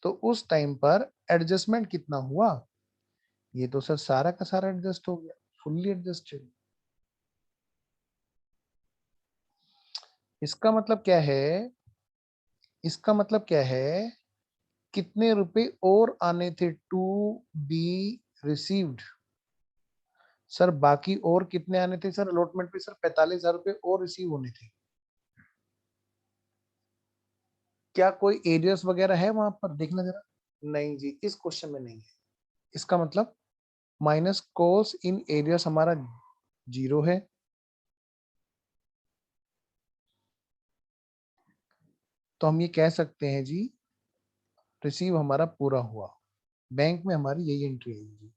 तो उस टाइम पर एडजस्टमेंट कितना हुआ? ये तो सर सारा का सारा एडजस्ट हो गया, फुल्ली एडजस्टेड। इसका मतलब क्या है? इसका मतलब क्या है? कितने रुपए और आने थे टू बी रिसीव्ड? सर बाकी और कितने आने थे सर अलॉटमेंट पे? सर 45,000 रुपए और रिसीव होने थे। क्या कोई एरियर्स वगैरह है वहां पर? देखना जरा। नहीं जी, इस क्वेश्चन में नहीं है। इसका मतलब माइनस कोस इन एरियर्स हमारा 0 है। तो हम ये कह सकते हैं जी रिसीव हमारा पूरा हुआ। बैंक में हमारी यही एंट्री है जी।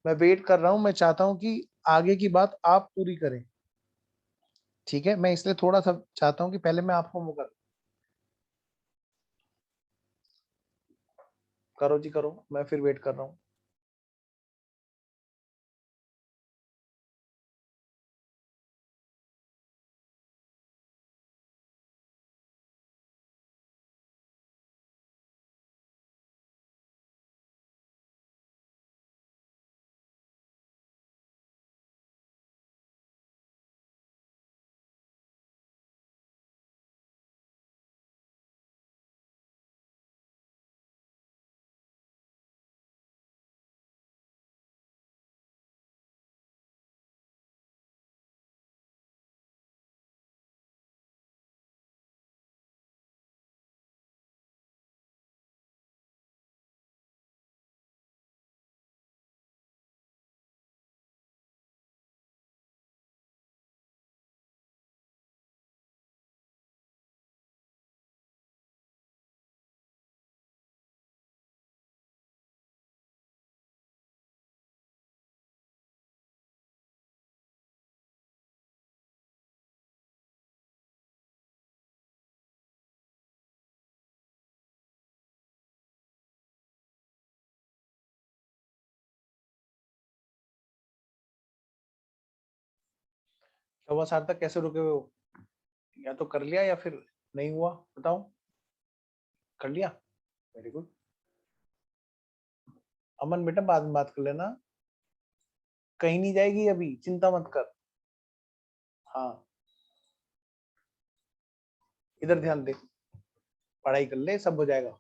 मैं वेट कर रहा हूं, मैं चाहता हूं कि आगे की बात आप पूरी करें, ठीक है? मैं इसलिए थोड़ा सा चाहता हूं कि पहले मैं आपको मौका दूं। करो जी करो, मैं फिर वेट कर रहा हूं। क्या हुआ सार्थक, कैसे रुके हुए हो? या तो कर लिया या फिर नहीं हुआ, बताओ। कर लिया, वेरी गुड। अमन बेटा बाद में बात कर लेना, कहीं नहीं जाएगी अभी, चिंता मत कर। हाँ, इधर ध्यान दे, पढ़ाई कर ले, सब हो जाएगा।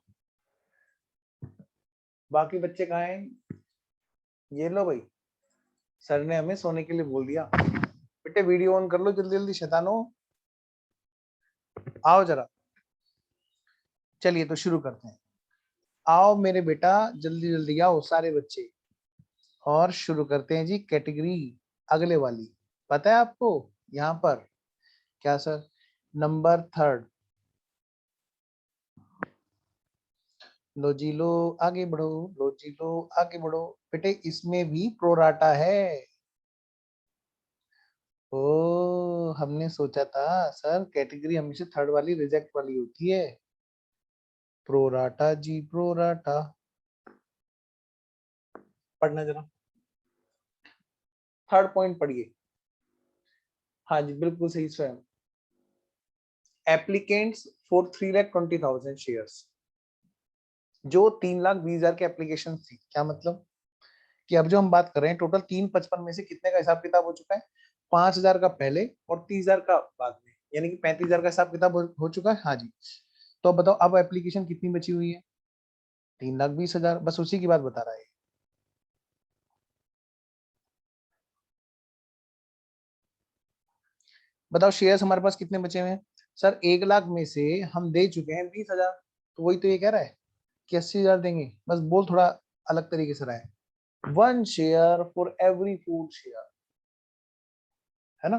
बाकी बच्चे कहाँ हैं? ये लो भाई, सर ने हमें सोने के लिए बोल दिया। बेटे वीडियो ऑन कर लो जल्दी जल्दी, शैतानो आओ जरा। चलिए तो शुरू करते हैं। आओ मेरे बेटा, जल्दी जल्दी आओ सारे बच्चे, और शुरू करते हैं जी कैटेगरी अगले वाली। पता है आपको यहाँ पर क्या सर? नंबर 3। लो जी लो, आगे बढ़ो, लो जी लो, आगे बढ़ो। बेटे इसमें भी प्रोराटा है। ओ, हमने सोचा था सर कैटेगरी हमेशा 3rd वाली रिजेक्ट वाली होती है। प्रोराटा जी प्रोराटा, पढ़ना जरा, 3rd पॉइंट पढ़िए। हाँ जी बिल्कुल सही स्वयं। एप्लीकेंट्स फॉर 3,20,000 शेयर्स, जो 3,20,000 की एप्लीकेशन थी। क्या मतलब कि अब जो हम बात कर रहे हैं टोटल 355 में से कितने का हिसाब किताब हो चुका है? 5,000 का पहले और 30,000 का बाद में, यानी कि 35,000 का हिसाब किताब हो चुका है। हाँ जी, तो अब बताओ अब एप्लीकेशन कितनी बची हुई है? 3,20,000, बस उसी की बात बता रहा है। बताओ शेयर्स हमारे पास कितने बचे हुए हैं? सर 1,00,000 में से हम दे चुके हैं 20,000, तो वही तो ये कह रहा है कि 80,000 देंगे। बस बोल थोड़ा अलग तरीके से रहा है, 1 शेयर फॉर एवरी 4 शेयर, है ना?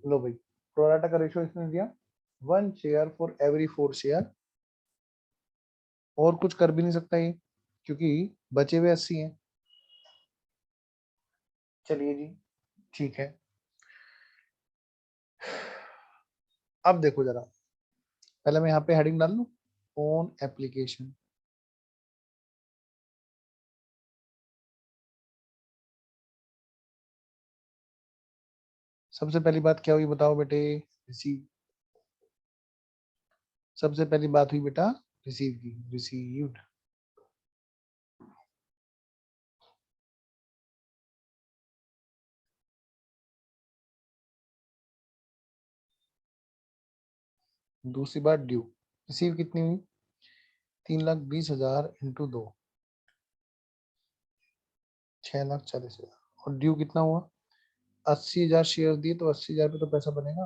लो भाई, प्रोराटा का रेशियो इसने दिया 1 शेयर फॉर एवरी 4 शेयर, और कुछ कर भी नहीं सकता ये, क्योंकि बचे हुए 80 हैं। चलिए जी, ठीक है। अब देखो जरा, पहले मैं यहाँ पे हेडिंग डाल लूं, ओन एप्लीकेशन। सबसे पहली बात क्या हुई बताओ बेटे? रिसीव। सबसे पहली बात हुई बेटा रिसीव की, रिसीव्ड। दूसरी बात ड्यू। रिसीव कितनी हुई? 3,20,000 इंटू 2, 6,40,000। और ड्यू कितना हुआ? 80,000 शेयर दिए तो 80,000 पे तो पैसा बनेगा।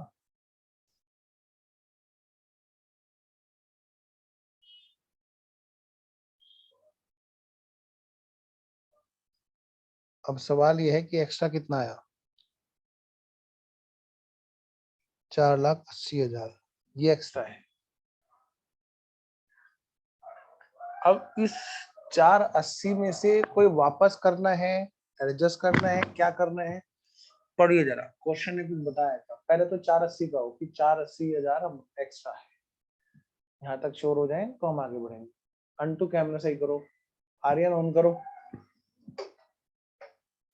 अब सवाल यह है कि एक्स्ट्रा कितना आया? 4,80,000, ये एक्स्ट्रा है। अब इस 480 में से कोई वापस करना है एडजस्ट करना है, क्या करना है पढ़िए जरा। क्वेश्चन ने कुछ बताया था, पहले तो 480 का हो कि 480,000 हम एक्स्ट्रा है, यहाँ तक श्योर हो जाए तो हम आगे बढ़ेंगे। अनटू कैमरा सही करो, आर्यन ऑन करो,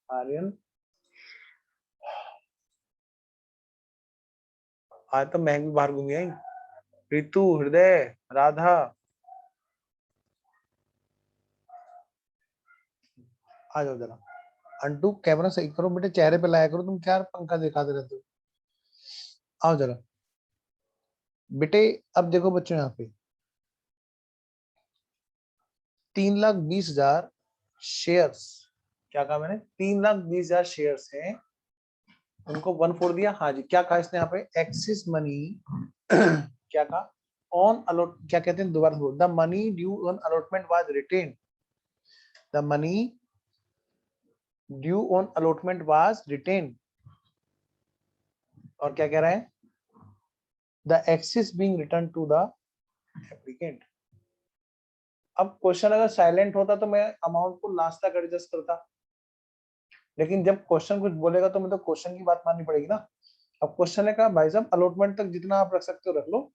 आर्यन। आज तो महंगी बाहर घूमी आई, ऋतु, हृदय, राधा, आ जाओ जरा। अंटू कैमरा सही करो बेटे, चेहरे पे लाया करो, तुम क्या पंखा दिखाते रहते हो। आओ जरा बेटे, अब देखो बच्चों यहाँ पे 3,20,000 शेयर्स, क्या कहा मैंने, 3,20,000 शेयर्स हैं, उनको 1/4 दिया। हाँ जी, क्या कहा इसने यहाँ पे, एक्सिस मनी क्या कहा, ऑन अलॉट, क्या कहते हैं दोबारा बोलो, the money due on allotment was retain, the money due on allotment was retain, और क्या कह रहा है, the excess being return to the applicant. अब क्वेश्चन अगर साइलेंट होता तो मैं अमाउंट को लास्ट तक एडजस्ट करता, लेकिन जब क्वेश्चन कुछ बोलेगा तो मतलब क्वेश्चन की बात माननी पड़ेगी ना। अब क्वेश्चन ने कहा भाई साहब अलॉटमेंट तक जितना आप रख सकते हो रख लो,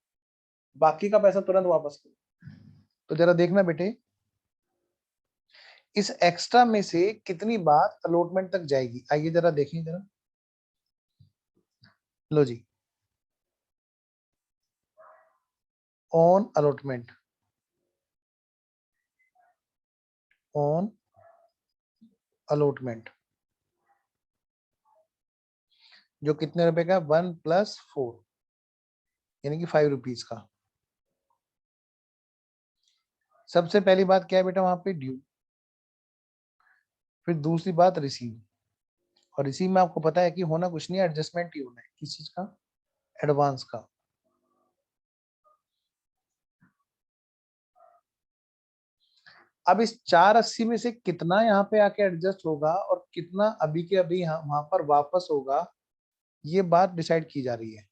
बाकी का पैसा तुरंत वापस करो। तो जरा देखना बेटे, इस एक्स्ट्रा में से कितनी बात अलॉटमेंट तक जाएगी, आइए जरा देखिए जरा। लो जी, ऑन अलॉटमेंट, ऑन अलॉटमेंट जो कितने रुपए का, 1 + 4 यानी कि 5 रुपीज का। सबसे पहली बात क्या है बेटा वहां पे, ड्यू, फिर दूसरी बात रिसीव, और रिसीव में आपको पता है कि होना कुछ नहीं, एडजस्टमेंट ही होना है, किस चीज का, एडवांस का। अब इस 480 में से कितना यहाँ पे आके एडजस्ट होगा और कितना अभी के अभी वहां पर वापस होगा, ये बात डिसाइड की जा रही है,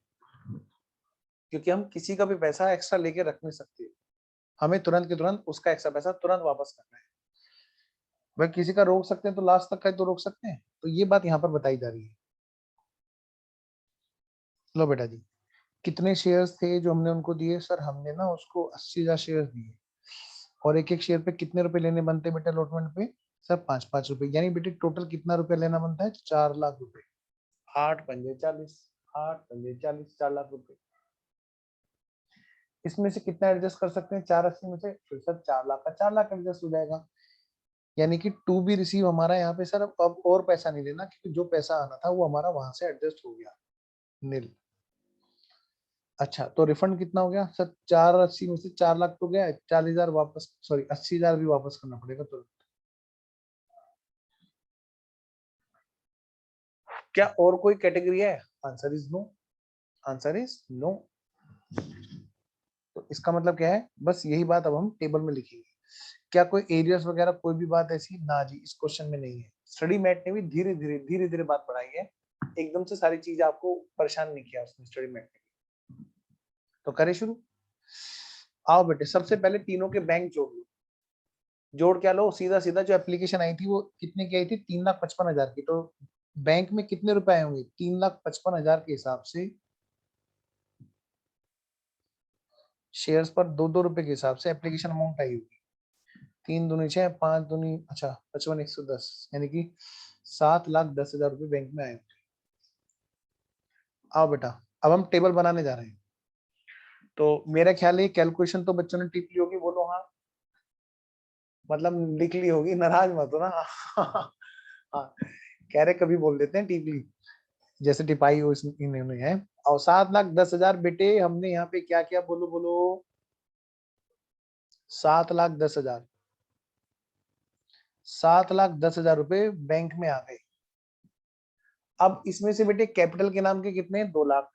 क्योंकि हम किसी का भी पैसा एक्स्ट्रा लेके रख नहीं सकते, हमें तुरंत के तुरंत उसका एक्स्ट्रा पैसा तुरंत वापस करना है। वह किसी का रोक सकते हैं तो लास्ट तक का तो रोक सकते हैं, तो ये बात यहाँ पर बताई जा रही है। लो बेटा जी, कितने शेयर्स थे जो हमने उनको दिए, सर हमने ना उसको 80,000 शेयर्स दिए, और एक एक शेयर पे कितने रुपए लेने बनते बेटा अलॉटमेंट पे, सर 5-5 रुपए, यानी बेटे टोटल कितना रुपया लेना बनता है, 4 लाख रुपए, 8 पंजे 40, 8 पंजे 40, 4 लाख रुपए। इसमें से कितना एडजस्ट कर सकते हैं, 480 में से, फिर सर 4 लाख का 4 लाख एडजस्ट हो जाएगा, यानी कि टू बी रिसीव हमारा यहाँ पे सर अब और पैसा नहीं लेना, क्योंकि जो पैसा आना था वो हमारा वहां से एडजस्ट हो गया, नील। अच्छा, तो रिफंड कितना हो गया सर, 480 में से 4 लाख तो गया, 40,000 वापस, सॉरी 80,000 भी वापस करना पड़ेगा तुरंत। क्या और कोई कैटेगरी है, answer is no, answer is no. तो इसका मतलब क्या है, बस यही बात अब हम टेबल में लिखेंगे। क्या कोई एरियर्स वगैरह कोई भी बात ऐसी, ना जी इस क्वेश्चन में नहीं है। स्टडी मैट ने भी धीरे धीरे बात बढ़ाई है, एकदम से सारी चीज आपको परेशान नहीं किया उसने स्टडी मैट ने। तो करें शुरू, आओ बेटे, सबसे पहले तीनों के बैंक जोड़ लो। जोड़ क्या लो, सीधा सीधा जो एप्लीकेशन आई थी वो कितने की आई थी, 3,55,000 की। तो बैंक में कितने रुपए आए होंगे, 3,55,000 के हिसाब से शेयर्स पर 2-2 रुपए के हिसाब से एप्लीकेशन अमाउंट आई होगी। 3 दूनी 6, 5 दूनी, अच्छा 55, 110, यानी कि 7,10,000 रुपए बैंक में आए होंगे। आओ बेटा, अब हम टेबल बनाने जा रहे हैं। तो मेरा ख्याल है कैलकुलेशन तो बच्चों ने टिप ली होगी, बोलो हाँ, मतलब लिख ली होगी, नाराज मत हो ना। हाँ, कह रहे कभी बोल देते हैं टिप ली, जैसे टिपाई हो इन्होंने है। और 7,10,000 बेटे हमने यहाँ पे क्या किया, बोलो बोलो, 7,10,000, 7,10,000 रुपए बैंक में आ गए। अब इसमें से बेटे कैपिटल के नाम के कितने, 2 लाख।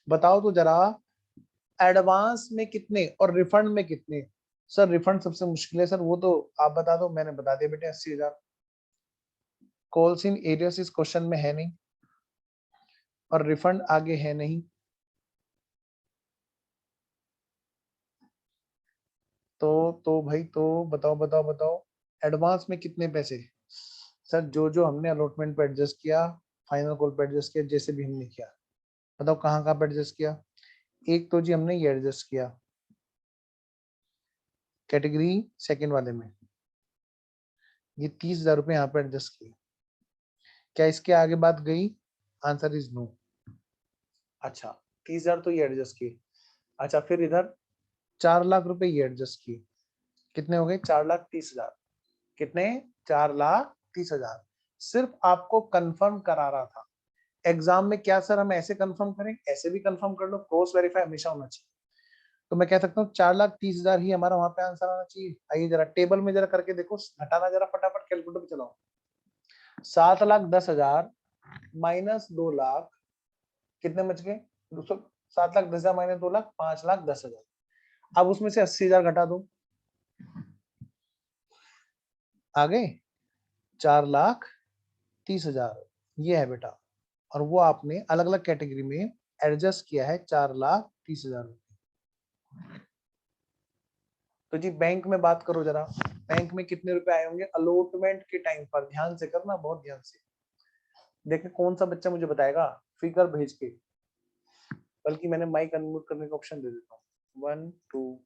बताओ तो जरा, एडवांस में कितने और रिफंड में कितने। सर रिफंड सबसे मुश्किल है सर, वो तो आप बता दो, मैंने बता दिया बेटे 80,000। कॉल्स इन एरियस इस क्वेश्चन में है नहीं, और रिफंड आगे है नहीं, तो भाई तो बताओ बताओ बताओ, एडवांस में कितने पैसे, सर जो हमने अलॉटमेंट पे एडजस्ट किया, फाइनल कॉल पे एडजस्ट किया, जैसे भी हमने किया, बताओ कहाँ कहाँ पे एडजस्ट किया। एक तो जी हमने ये एडजस्ट किया कैटेगरी सेकंड वाले में, ये 30,000 रुपये यहाँ पे एडजस्ट किए। क्या इसके आगे बात गई? Answer is no. अच्छा 30,000 तो ये एडजस्ट किए। अच्छा फिर इधर 4 लाख रुपए ये एडजस्ट किए। कितने हो गए? 4,30,000। कितने? 4,30,000। सिर्फ आपको कंफर्म करा रहा था। एग्जाम में क्या सर हम ऐसे कंफर्म करें? ऐसे भी कंफर्म कर लो, क्रॉस वेरीफाई हमेशा होना चाहिए। तो मैं कह सकता हूँ 4,30,000 ही हमारा वहां पे आंसर आना चाहिए। आइए जरा टेबल में जरा करके देखो, घटाना जरा फटाफट कैलकुलेटर पे चलाओ। 7,10,000 माइनस 2 लाख, कितने बच गए? 7,10,000 माइनस 2 लाख, 5,10,000। अब उसमें से 80,000 घटा दो, आ गए 4,30,000। ये है बेटा, और वो आपने अलग अलग कैटेगरी में एडजस्ट किया है 4,30,000। तो जी बैंक में बात करो जरा, बैंक में कितने रुपए आए होंगे अलॉटमेंट के टाइम पर? ध्यान से करना, बहुत ध्यान से। देखें कौन सा बच्चा मुझे बताएगा फिगर भेज के, बल्कि मैंने माइक अनम्यूट करने का ऑप्शन दे देता हूँ। 1 2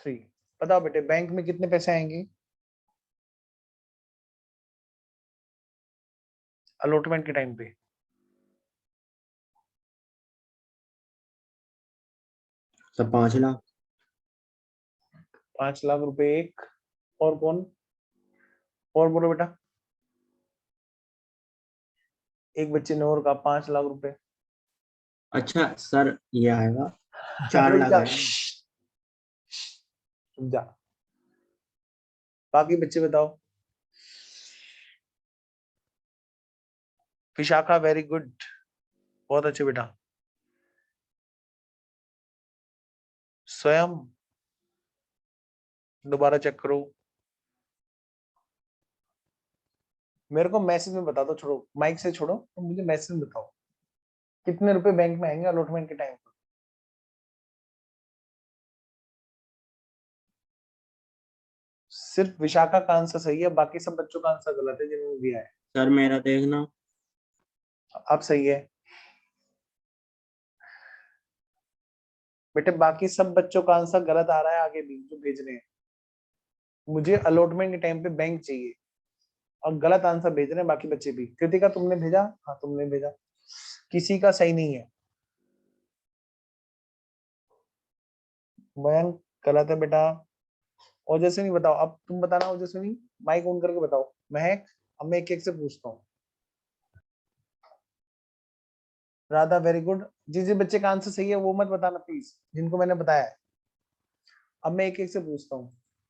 3। बताओ बेटे बैंक में कितने पैसे आएंगे अलॉटमेंट के टाइम पे? 5 लाख। 5 लाख रुपए एक। और कौन? और बोलो बेटा। एक बच्चे ने और कहा 5 लाख रुपए। अच्छा सर ये आएगा 4 रुक लाख जा, आएगा। रुक जा, बाकी बच्चे बताओ। विशाखा वेरी गुड, बहुत अच्छे बेटा। स्वयं दोबारा चेक करो, मेरे को मैसेज में बता दो, छोड़ो माइक से छोड़ो, तो मुझे मैसेज में बताओ कितने रुपए बैंक में आएंगे अलॉटमेंट के टाइम पर? सिर्फ विशाखा का आंसर सही है, बाकी सब बच्चों का आंसर गलत है जिन्होंने दिया है। सर मेरा देखना। अब सही है बेटे, बाकी सब बच्चों का आंसर गलत आ रहा है आगे भी जो भेज रहे हैं। मुझे अलॉटमेंट के टाइम पे बैंक चाहिए, और गलत आंसर भेज रहे हैं बाकी बच्चे भी। कृतिका तुमने भेजा? हाँ तुमने भेजा। किसी का सही नहीं है। मयंक गलत है बेटा। ओजस्विनी बताओ, अब तुम बताना ओजस्विनी, माइक ऑन करके बताओ। महक, अब मैं एक एक से पूछता हूँ। Radha very good. जिस जिस बच्चे का आंसर सही है वो मत बताना प्लीज, जिनको मैंने बताया है। अब मैं एक एक से पूछता हूँ,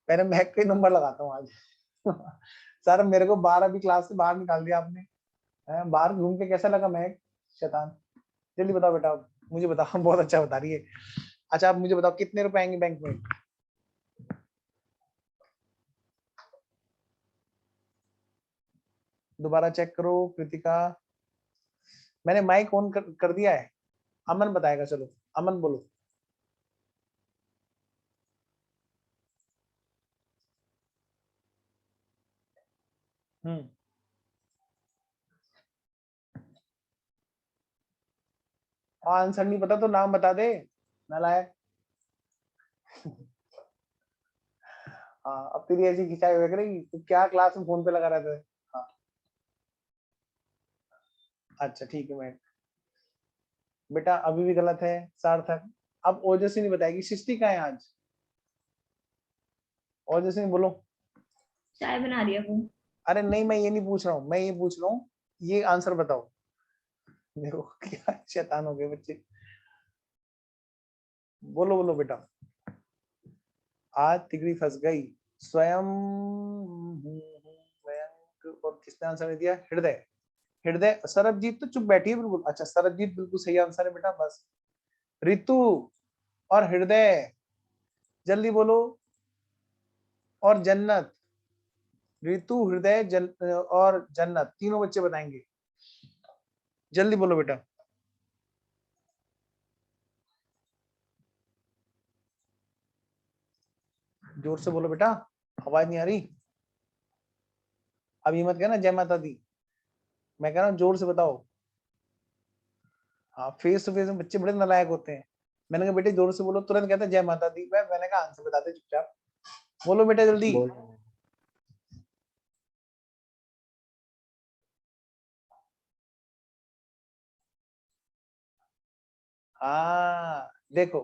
पहले महक का ही नंबर लगाता हूँ आज। सर मेरे को 12वीं क्लास से बाहर निकाल दिया आपने। बाहर घूम के कैसा लगा महक? शैतान। जल्दी बताओ बेटा, मुझे बताओ। बहुत अच्छा बता रही है। अच्छा आप मुझे बताओ कितने रुपए आएंगे बैंक में? दोबारा चेक करो कृतिका, मैंने माइक ऑन कर दिया है। अमन बताएगा, चलो अमन बोलो। आंसर नहीं पता तो नाम बता दे, नालायक। हाँ अब तेरी ऐसी खिंचाई हुई करेगी, तू क्या क्लास में फोन पे लगा रहता है? हाँ अच्छा ठीक है। मैं बेटा अभी भी गलत है सार्थक। अब ओजस्वी नहीं बताएगी। सृष्टि कहाँ है आज? ओजस्वी बोलो। चाय बना रही है वो। अरे नहीं मैं ये नहीं पूछ रहा हूँ, मैं ये पूछ रहा हूँ, ये आंसर बताओ। देखो क्या शैतान हो गए बच्चे। बोलो बोलो बेटा। आज तिगड़ी फंस गई। स्वयं, मयंक, और किसने आंसर नहीं दिया? हृदय। हृदय, सरबजीत तो चुप बैठी है बिल्कुल। अच्छा सरबजीत बिल्कुल सही आंसर है बेटा, बस। रितु और हृदय जल्दी बोलो। और जन्नत, रितु हृदय और जन्नत तीनों बच्चे बताएंगे। जल्दी बोलो बेटा। जोर से बोलो बेटा, आवाज नहीं आ रही। अब ये मत कहना जय माता दी, मैं कह रहा हूँ जोर से बताओ। हाँ, फेस टू फेस में बच्चे बड़े नालायक होते हैं। मैंने कहा बेटे जोर से बोलो, तुरंत कहता है जय माता दी। मैंने कहा आंसर बता दे चुपचाप, बोलो बेटा जल्दी। बोल हाँ देखो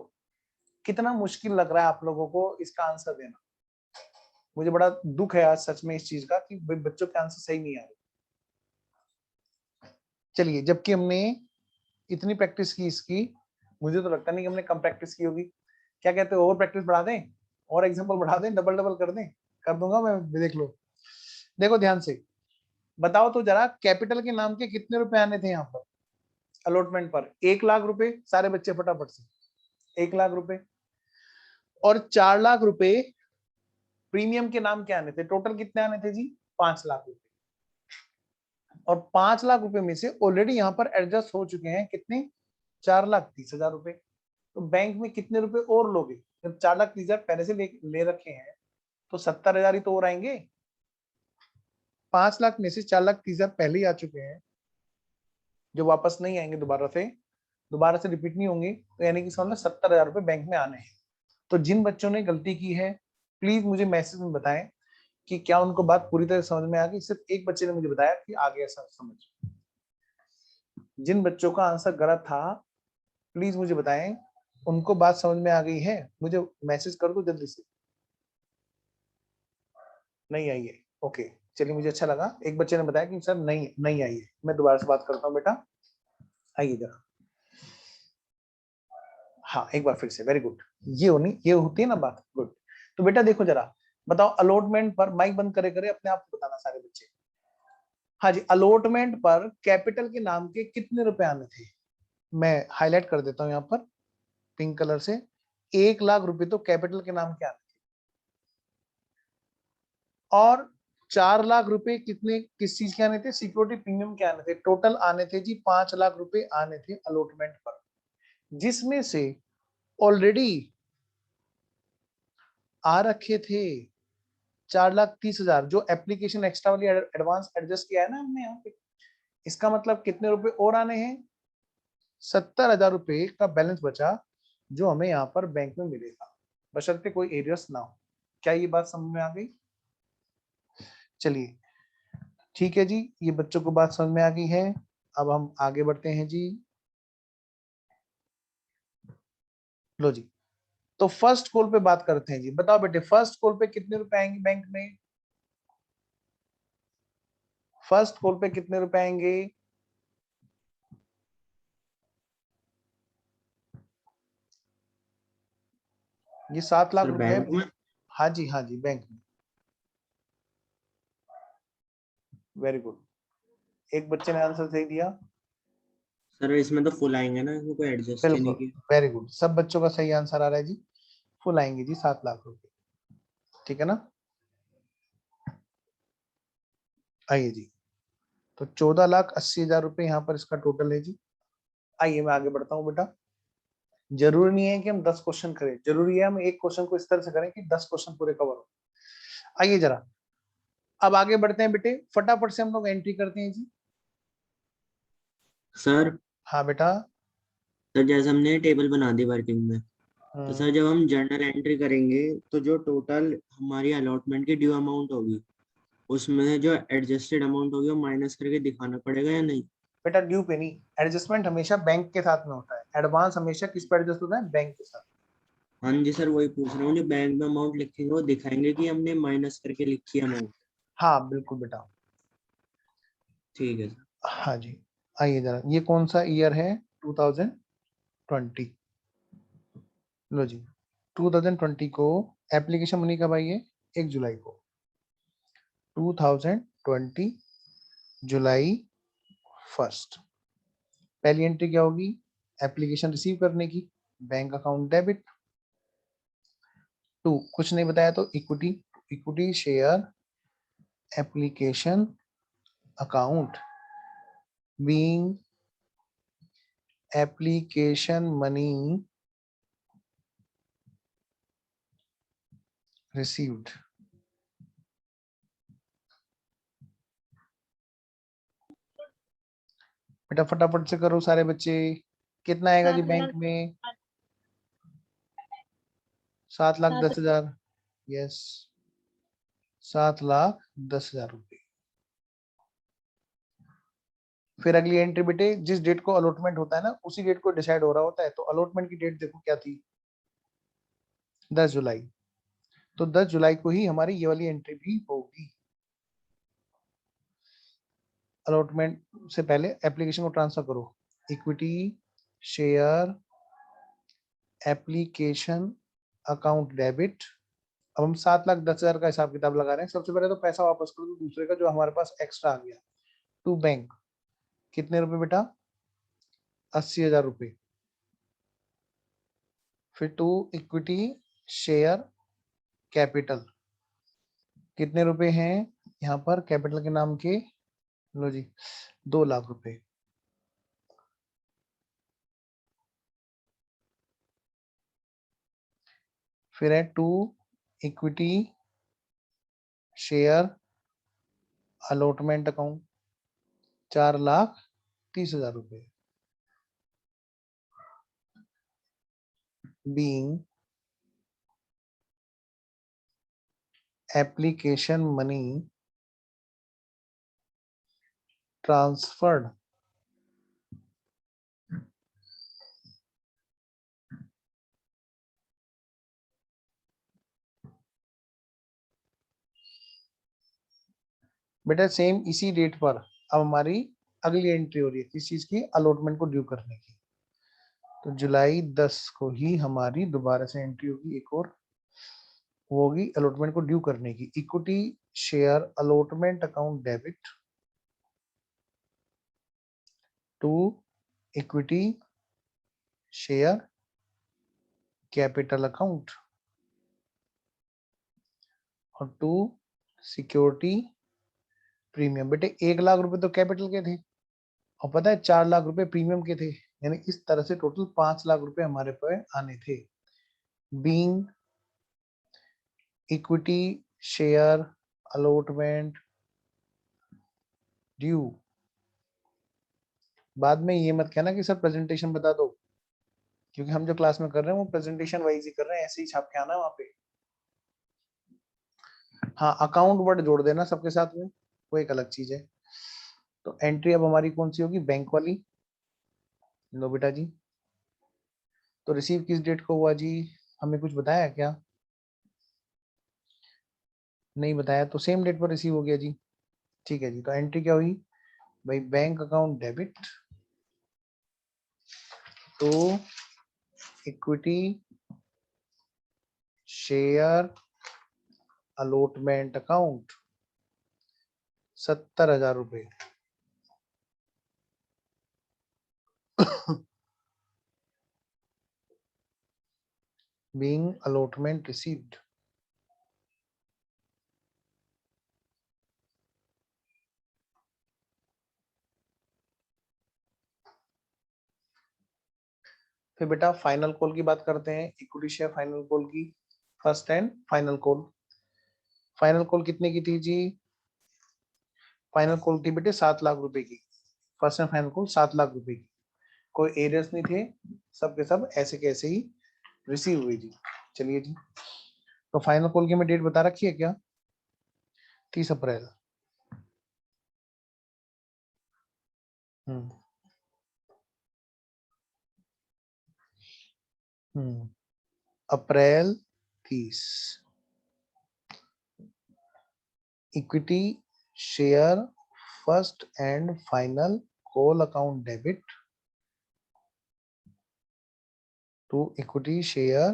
कितना मुश्किल लग रहा है आप लोगों को इसका आंसर देना। मुझे बड़ा दुख है आज सच में इस चीज का कि बच्चों के आंसर सही नहीं आ रहे। चलिए, जबकि हमने इतनी प्रैक्टिस की इसकी, मुझे तो लगता नहीं कि हमने कम प्रैक्टिस की होगी। क्या कहते हो, और प्रैक्टिस बढ़ा दें, और एग्जांपल बढ़ा दें, डबल डबल कर दें? कर दूंगा मैं, देख लो। देखो ध्यान से बताओ तो जरा, कैपिटल के नाम के कितने रुपए आने थे यहाँ पर अलॉटमेंट पर? 1 लाख रुपए, सारे बच्चे फटाफट से। 1 लाख रुपए और 4 लाख रुपए प्रीमियम के नाम के आने थे। टोटल कितने आने थे जी? 5 लाख रुपए। और 5 लाख रुपए में से ऑलरेडी यहाँ पर एडजस्ट हो चुके हैं कितने? 4,30,000 रुपए। तो बैंक में कितने रुपए और लोगे? जब 4,30,000 पहले से ले रखे हैं तो 70,000 ही तो और आएंगे। 5 लाख में से 4,30,000 पहले ही आ चुके हैं, जो वापस नहीं आएंगे, दोबारा से रिपीट नहीं होंगे। तो यानी कि समझ 70,000 रुपए बैंक में आने हैं। तो जिन बच्चों ने गलती की है प्लीज मुझे मैसेज में बताएं कि क्या उनको बात पूरी तरह समझ में आ गई। सिर्फ एक बच्चे ने मुझे बताया कि आ गया समझ। जिन बच्चों का आंसर गलत था प्लीज मुझे बताएं उनको बात समझ में आ गई है, मुझे मैसेज कर दो जल्दी से। नहीं आई है, ओके चलिए, मुझे अच्छा लगा। एक बच्चे ने बताया कि सर नहीं नहीं आई है। मैं दोबारा से बात करता हूँ बेटा, आइए जरा। हाँ एक बार फिर से, वेरी गुड। ये होती है ना बात, गुड। तो बेटा देखो जरा, बताओ अलॉटमेंट पर, माइक बंद करे करे अपने आप को बताना सारे बच्चे। हाँ जी, अलॉटमेंट पर कैपिटल के नाम के कितने रुपए आने थे? मैं हाईलाइट कर देता हूँ यहाँ पर पिंक कलर से। 1 लाख रुपए तो कैपिटल के नाम के आने थे। और 4 लाख रुपए कितने, किस चीज के आने थे? सिक्योरिटी प्रीमियम के आने थे। टोटल आने थे जी 5 लाख रुपए आने थे अलॉटमेंट पर, जिसमें से ऑलरेडी आ रखे थे 4,30,000, जो एप्लीकेशन एक्स्ट्रा वाली एडवांस एडजस्ट किया है ना हमने यहाँ पे। इसका मतलब कितने रुपए और आने हैं? 70,000 रुपए का बैलेंस बचा, जो हमें यहाँ पर बैंक में मिलेगा, बशर्ते कोई एरियर्स ना हो। क्या ये बात समझ में आ गई? चलिए ठीक है जी, ये बच्चों को बात समझ में आ गई है। अब हम आगे बढ़ते हैं जी। लो जी, तो फर्स्ट कॉल पे बात करते हैं जी। बताओ बेटे, फर्स्ट कॉल पे कितने रुपए आएंगे बैंक में? फर्स्ट कॉल पे कितने रुपए आएंगे? ये 7 लाख सर रुपए बैंक है। में। हाँ जी हाँ जी, बैंक में। वेरी गुड, एक बच्चे ने आंसर सही दिया। सर इसमें तो फुल आएंगे ना, इसमें कोई एडजस्ट ही नहीं बिल्कुल, किया। वेरी गुड, सब बच्चों का सही आंसर आ रहा है जी। फुल आएंगे जी 7 लाख रुपए, ठीक है ना? आइए जी, तो 14,80,000 रुपए यहाँ पर इसका टोटल है जी। आइए मैं आगे बढ़ता हूँ बेटा। जरूरी नहीं है कि हम 10 क्वेश्चन करें, जरूरी है हम एक क्वेश्चन को इस तरह से करें कि 10 क्वेश्चन पूरे कवर हो। आइए जरा, अब आगे बढ़ते हैं बेटे, फटाफट से हम लोग एंट्री करते हैं जी। सर हाँ बेटा। सर जैसे हमने टेबल बना दी वर्किंग में, तो सर जब हम जर्नल एंट्री करेंगे तो जो टोटल हमारी अलॉटमेंट की ड्यू अमाउंट होगी, उसमें से जो एडजस्टेड अमाउंट होगी वो माइनस करके दिखाना पड़ेगा या नहीं? बेटा ड्यू पे नहीं, एडजस्टमेंट हमेशा बैंक के साथ में होता है। एडवांस हमेशा किस पे एडजस्ट होता है? बैंक के साथ। हाँ जी सर, वही पूछ रहा हूँ, जो बैंक में अमाउंट लिखेंगे वो दिखाएंगे कि हमने माइनस करके लिखी अमाउंट? हाँ बिल्कुल बेटा। ठीक है सर। हाँ जी, आइए जरा, ये कौन सा ईयर है? 2020। लो जी, 2020 को एप्लीकेशन मनी कब आई है? 1 जुलाई को। 2020 जुलाई 1। पहली एंट्री क्या होगी? एप्लीकेशन रिसीव करने की, बैंक अकाउंट डेबिट। 2 कुछ नहीं बताया तो equity, equity share application account being application money received. बेटा फटाफट से करो सारे बच्चे, कितना आएगा जी 7 बैंक लाख में? 7,10,000। यस, 7,10,000 रुपए। फिर अगली एंट्री बेटे, जिस डेट को अलॉटमेंट होता है ना उसी डेट को डिसाइड हो रहा होता है। तो अलॉटमेंट की डेट देखो क्या थी, 10 जुलाई। तो 10 जुलाई को ही हमारी ये वाली एंट्री भी होगी। अलॉटमेंट से पहले एप्लीकेशन को ट्रांसफर करो, equity share application account debit. अब हम 7,10,000 का हिसाब किताब लगा रहे हैं। सबसे पहले तो पैसा वापस कर दो दूसरे का जो हमारे पास एक्स्ट्रा आ गया, टू बैंक। कितने रुपए बेटा? 80,000 रुपए। फिर टू इक्विटी शेयर कैपिटल, कितने रुपए हैं यहाँ पर कैपिटल के नाम के? लो जी, 2 लाख रुपए। फिर है to equity share allotment account, 4,30,000 रुपए। बीइंग एप्लीकेशन मनी ट्रांसफर्ड बेटा सेम इसी डेट पर अब हमारी अगली एंट्री हो रही है किस चीज की? अलॉटमेंट को ड्यू करने की। तो जुलाई 10 को ही हमारी दोबारा से एंट्री होगी, एक और वो होगी अलॉटमेंट को ड्यू करने की। Equity share allotment account debit to equity share capital account और टू सिक्योरिटी प्रीमियम। बेटे 1 लाख रुपए तो कैपिटल के थे और पता है 4 लाख रुपए प्रीमियम के थे, यानी इस तरह से टोटल 5 लाख रुपए हमारे पे आने थे। Being equity share allotment due. बाद में ये मत कहना कि सर प्रेजेंटेशन बता दो, क्योंकि हम जो क्लास में कर रहे हैं वो प्रेजेंटेशन वाइज ही कर रहे हैं, ऐसे ही छाप के आना वहां पे। हाँ, अकाउंट वर्ड जोड़ देना सबके साथ में, वो एक अलग चीज है। तो एंट्री अब हमारी कौन सी होगी? बैंक वाली। लो बेटा जी, तो रिसीव किस डेट को हुआ जी? हमें कुछ बताया क्या? नहीं बताया, तो सेम डेट पर रिसीव हो गया जी। ठीक है जी, तो एंट्री क्या हुई भाई? Bank account debit to equity share allotment account 70,000 रुपए। being allotment received। फिर बेटा फाइनल कॉल की बात करते हैं, इक्विटी शेयर फाइनल कॉल की, first and final call. Final call कितने की थी जी? फाइनल कॉल थी बेटे 7 लाख रुपए की। First and final call 7 lakh रुपए की, कोई एरियर्स नहीं थे, सब के सब ऐसे कैसे ही रिसीव हुई जी। चलिए जी, तो फाइनल कॉल की मैं डेट बता रखी है क्या? 30 अप्रैल। अप्रैल 30। Equity share first and final call account debit to equity share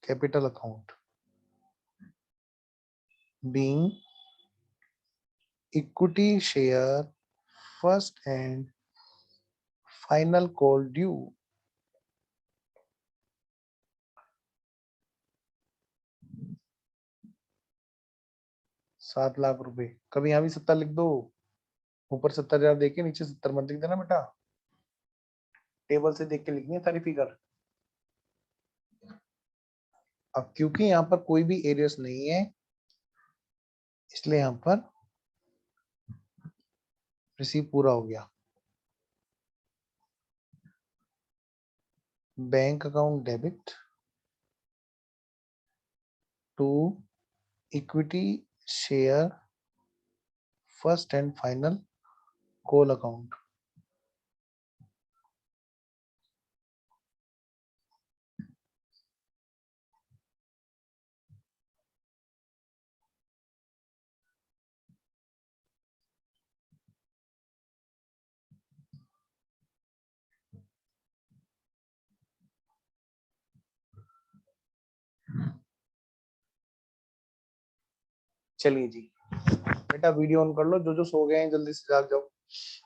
capital account being equity share first and final call due। 7 lakh रुपए। कभी यहाँ भी 70 लिख दो, ऊपर 70,000 देके नीचे 70 मत लिख देना बेटा, टेबल से देख के लिखनी है सारी फिगर। अब क्योंकि यहाँ पर कोई भी एरियर्स नहीं है, इसलिए यहाँ पर रिसीव पूरा हो गया। Bank account debit to equity share first and final call account. चलिए जी बेटा वीडियो ऑन कर लो, जो जो सो गए हैं जल्दी से जाग जाओ।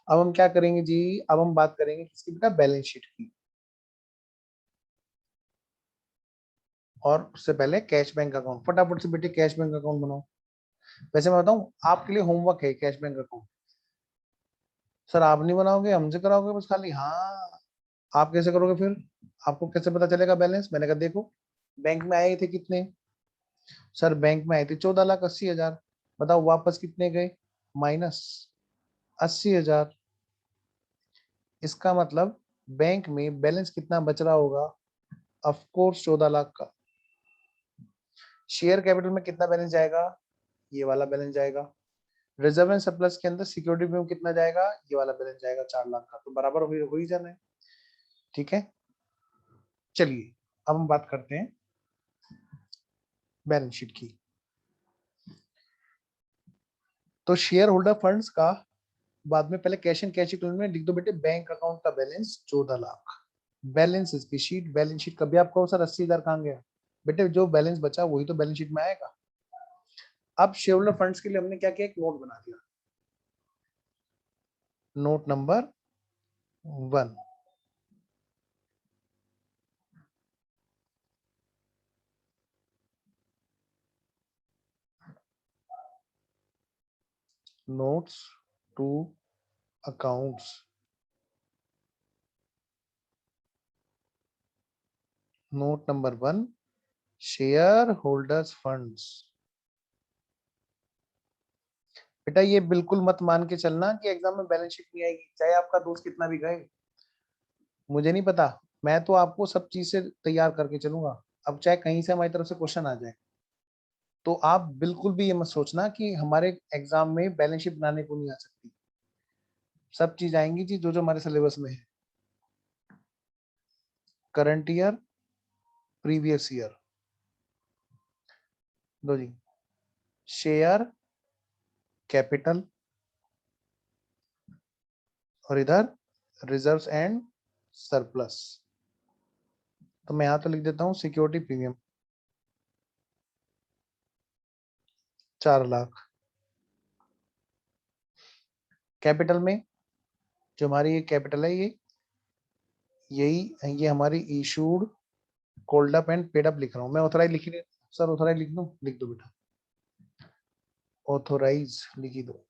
अब हम क्या करेंगे जी, अब हम बात करेंगे किसकी बेटा, बैलेंस शीट की। और उससे पहले कैश बैंक अकाउंट, फटाफट से बेटे कैश बैंक अकाउंट बनाओ। वैसे मैं बताऊं आपके लिए होमवर्क है कैश बैंक अकाउंट। सर आप नहीं बनाओगे, हमसे कराओगे बस खाली? हाँ, आप कैसे करोगे फिर? आपको कैसे पता चलेगा बैलेंस? मैंने कहा देखो बैंक में आए थे कितने, सर बैंक में आए थे 14,80,000। बताओ वापस कितने गए, -80,000। इसका मतलब बैंक में बैलेंस कितना बच रहा होगा, ऑफ कोर्स 14 लाख का। शेयर कैपिटल में कितना बैलेंस जाएगा, ये वाला बैलेंस जाएगा। रिजर्व एंड सरप्लस के अंदर सिक्योरिटी में कितना जाएगा, ये वाला बैलेंस जाएगा 4 लाख का। तो बराबर हो ही जाना है, ठीक है। चलिए अब हम बात करते हैं बैलेंस शीट की। तो शेयर होल्डर फंड्स का बाद में पहले कैश एंड कैश इक्विवेलेंट में लिख दो बेटे, बैंक अकाउंट का बैलेंस 14 लाख। बैलेंस इसकी शीट, बैलेंस शीट कभी आप कहो सर 80,000 कहाँ गया, बेटे जो बैलेंस बचा वही तो बैलेंस शीट में आएगा। अब शेयर होल्डर फंड्स के लिए हमने क्या किया, एक नोट बना दिया, note number 1। Notes to accounts, note number 1, share holders funds. बेटा ये बिल्कुल मत मान के चलना कि एग्जाम में बैलेंस शीट नहीं आएगी, चाहे आपका दोस्त कितना भी गए, मुझे नहीं पता। मैं तो आपको सब चीज से तैयार करके चलूंगा, अब चाहे कहीं से हमारी तरफ से क्वेश्चन आ जाए। तो आप बिल्कुल भी ये मत सोचना कि हमारे एग्जाम में बैलेंस शीट बनाने को नहीं आ सकती। सब चीज आएंगी जी, जो जो हमारे सिलेबस में है। करंट ईयर, प्रीवियस ईयर, दो जी। शेयर कैपिटल, और इधर रिजर्व्स एंड सरप्लस। तो मैं यहां तो लिख देता हूं सिक्योरिटी प्रीमियम 4 लाख। कैपिटल में जो हमारी ये कैपिटल है, ये हमारी issued, called up and paid up लिख रहा हूं मैं। ऑथराइज लिख रही, सर ऑथराइज लिख दूं? लिख दो बेटा, ऑथोराइज लिख ही दो।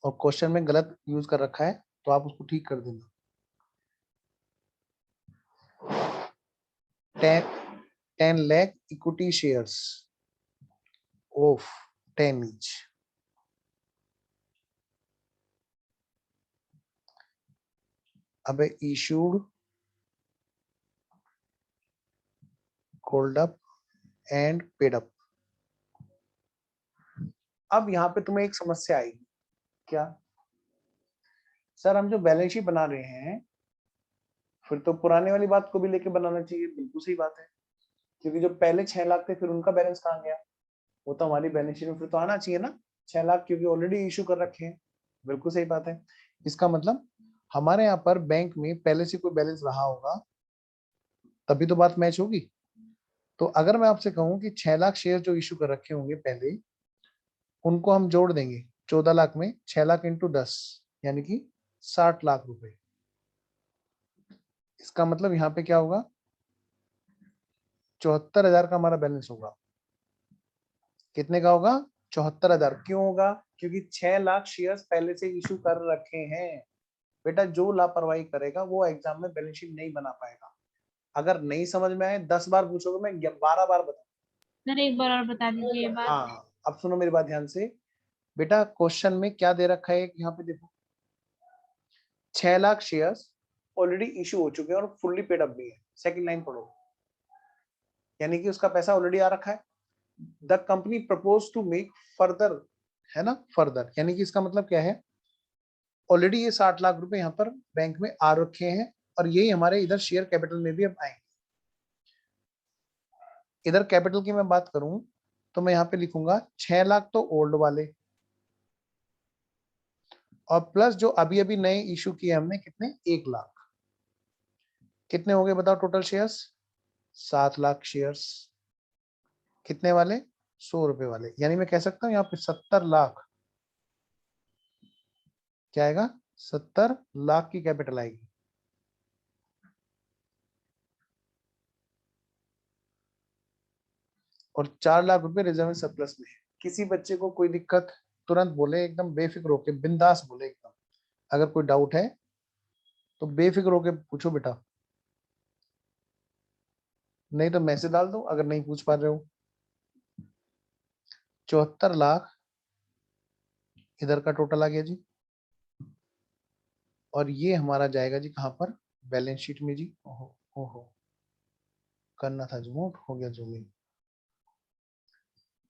और क्वेश्चन में गलत यूज कर रखा है तो आप उसको ठीक कर देना। 10 lakh equity shares of 10 each। अब issued, called up and paid up. अब यहाँ पे तुम्हें एक समस्या आएगी, क्या सर हम जो बैलेंस शीट बना रहे हैं फिर तो पुराने वाली बात को भी लेके बनाना चाहिए। बिल्कुल सही बात है, क्योंकि जो पहले 6 लाख थे फिर उनका बैलेंस कहाँ गया, वो तो हमारी बैलेंस शीट में फिर तो आना चाहिए ना 6 लाख, क्योंकि ऑलरेडी इशू कर रखे हैं। बिल्कुल सही बात है। इसका मतलब हमारे यहाँ पर बैंक में पहले से कोई बैलेंस रहा होगा, तभी तो बात मैच होगी। तो अगर मैं आपसे कहूं कि 6 लाख शेयर जो इशू कर रखे होंगे पहले, उनको हम जोड़ देंगे 14 लाख में, 6 लाख इंटू 10 यानी कि 60 लाख रुपए। इसका मतलब यहाँ पे क्या होगा, 74,000 का हमारा बैलेंस होगा। कितने का होगा, 74,000। क्यों होगा, क्योंकि 6 लाख शेयर्स पहले से इशू कर रखे हैं। बेटा जो लापरवाही करेगा वो एग्जाम में बैलेंस शीट नहीं बना पाएगा। अगर नहीं समझ में आए 10 बार पूछोगे, मैं 12 बार बता। सर एक बार और बता दीजिए ये बात। हाँ अब सुनो मेरी बात ध्यान से। बेटा क्वेश्चन में क्या दे रखा है, यहाँ पे देखो 6 लाख शेयर्स ऑलरेडी इशू हो चुके हैं और फुल्ली पेड अप भी है। सेकंड लाइन पढ़ो, यानी कि उसका पैसा ऑलरेडी आ रखा है। The company propose to make further, है ना, फर्दर, यानी कि इसका मतलब क्या है, ऑलरेडी ये 60 लाख रुपए यहाँ पर बैंक में आ रखे हैं और यही हमारे इधर शेयर कैपिटल में भी अब आएंगे। इधर कैपिटल की मैं बात करूं तो मैं यहाँ पे लिखूंगा 6 लाख तो ओल्ड वाले, और प्लस जो अभी अभी नए इशू किए हमने, कितने, 1 लाख। कितने हो गए बताओ टोटल शेयर्स? 7 लाख शेयर्स। कितने वाले? 100 रुपए वाले। यानी मैं कह सकता हूँ यहाँ पे 70 लाख, क्या आएगा, 70 लाख की कैपिटल आएगी। और 4 लाख रुपए रिजर्व सरप्लस में है। किसी बच्चे को कोई दिक्कत तुरंत बोले, एकदम बेफिक्र होके, बिंदास बोले एकदम। अगर कोई डाउट है तो बेफिक्र होके पूछो बेटा, नहीं तो मैसेज डाल दो अगर नहीं पूछ पा रहे हो। 74 लाख इधर का टोटल आ गया जी, और ये हमारा जाएगा जी कहाँ पर, बैलेंस शीट में जी। ओहो ओहो, करना था जूम आउट, हो गया जूम इन।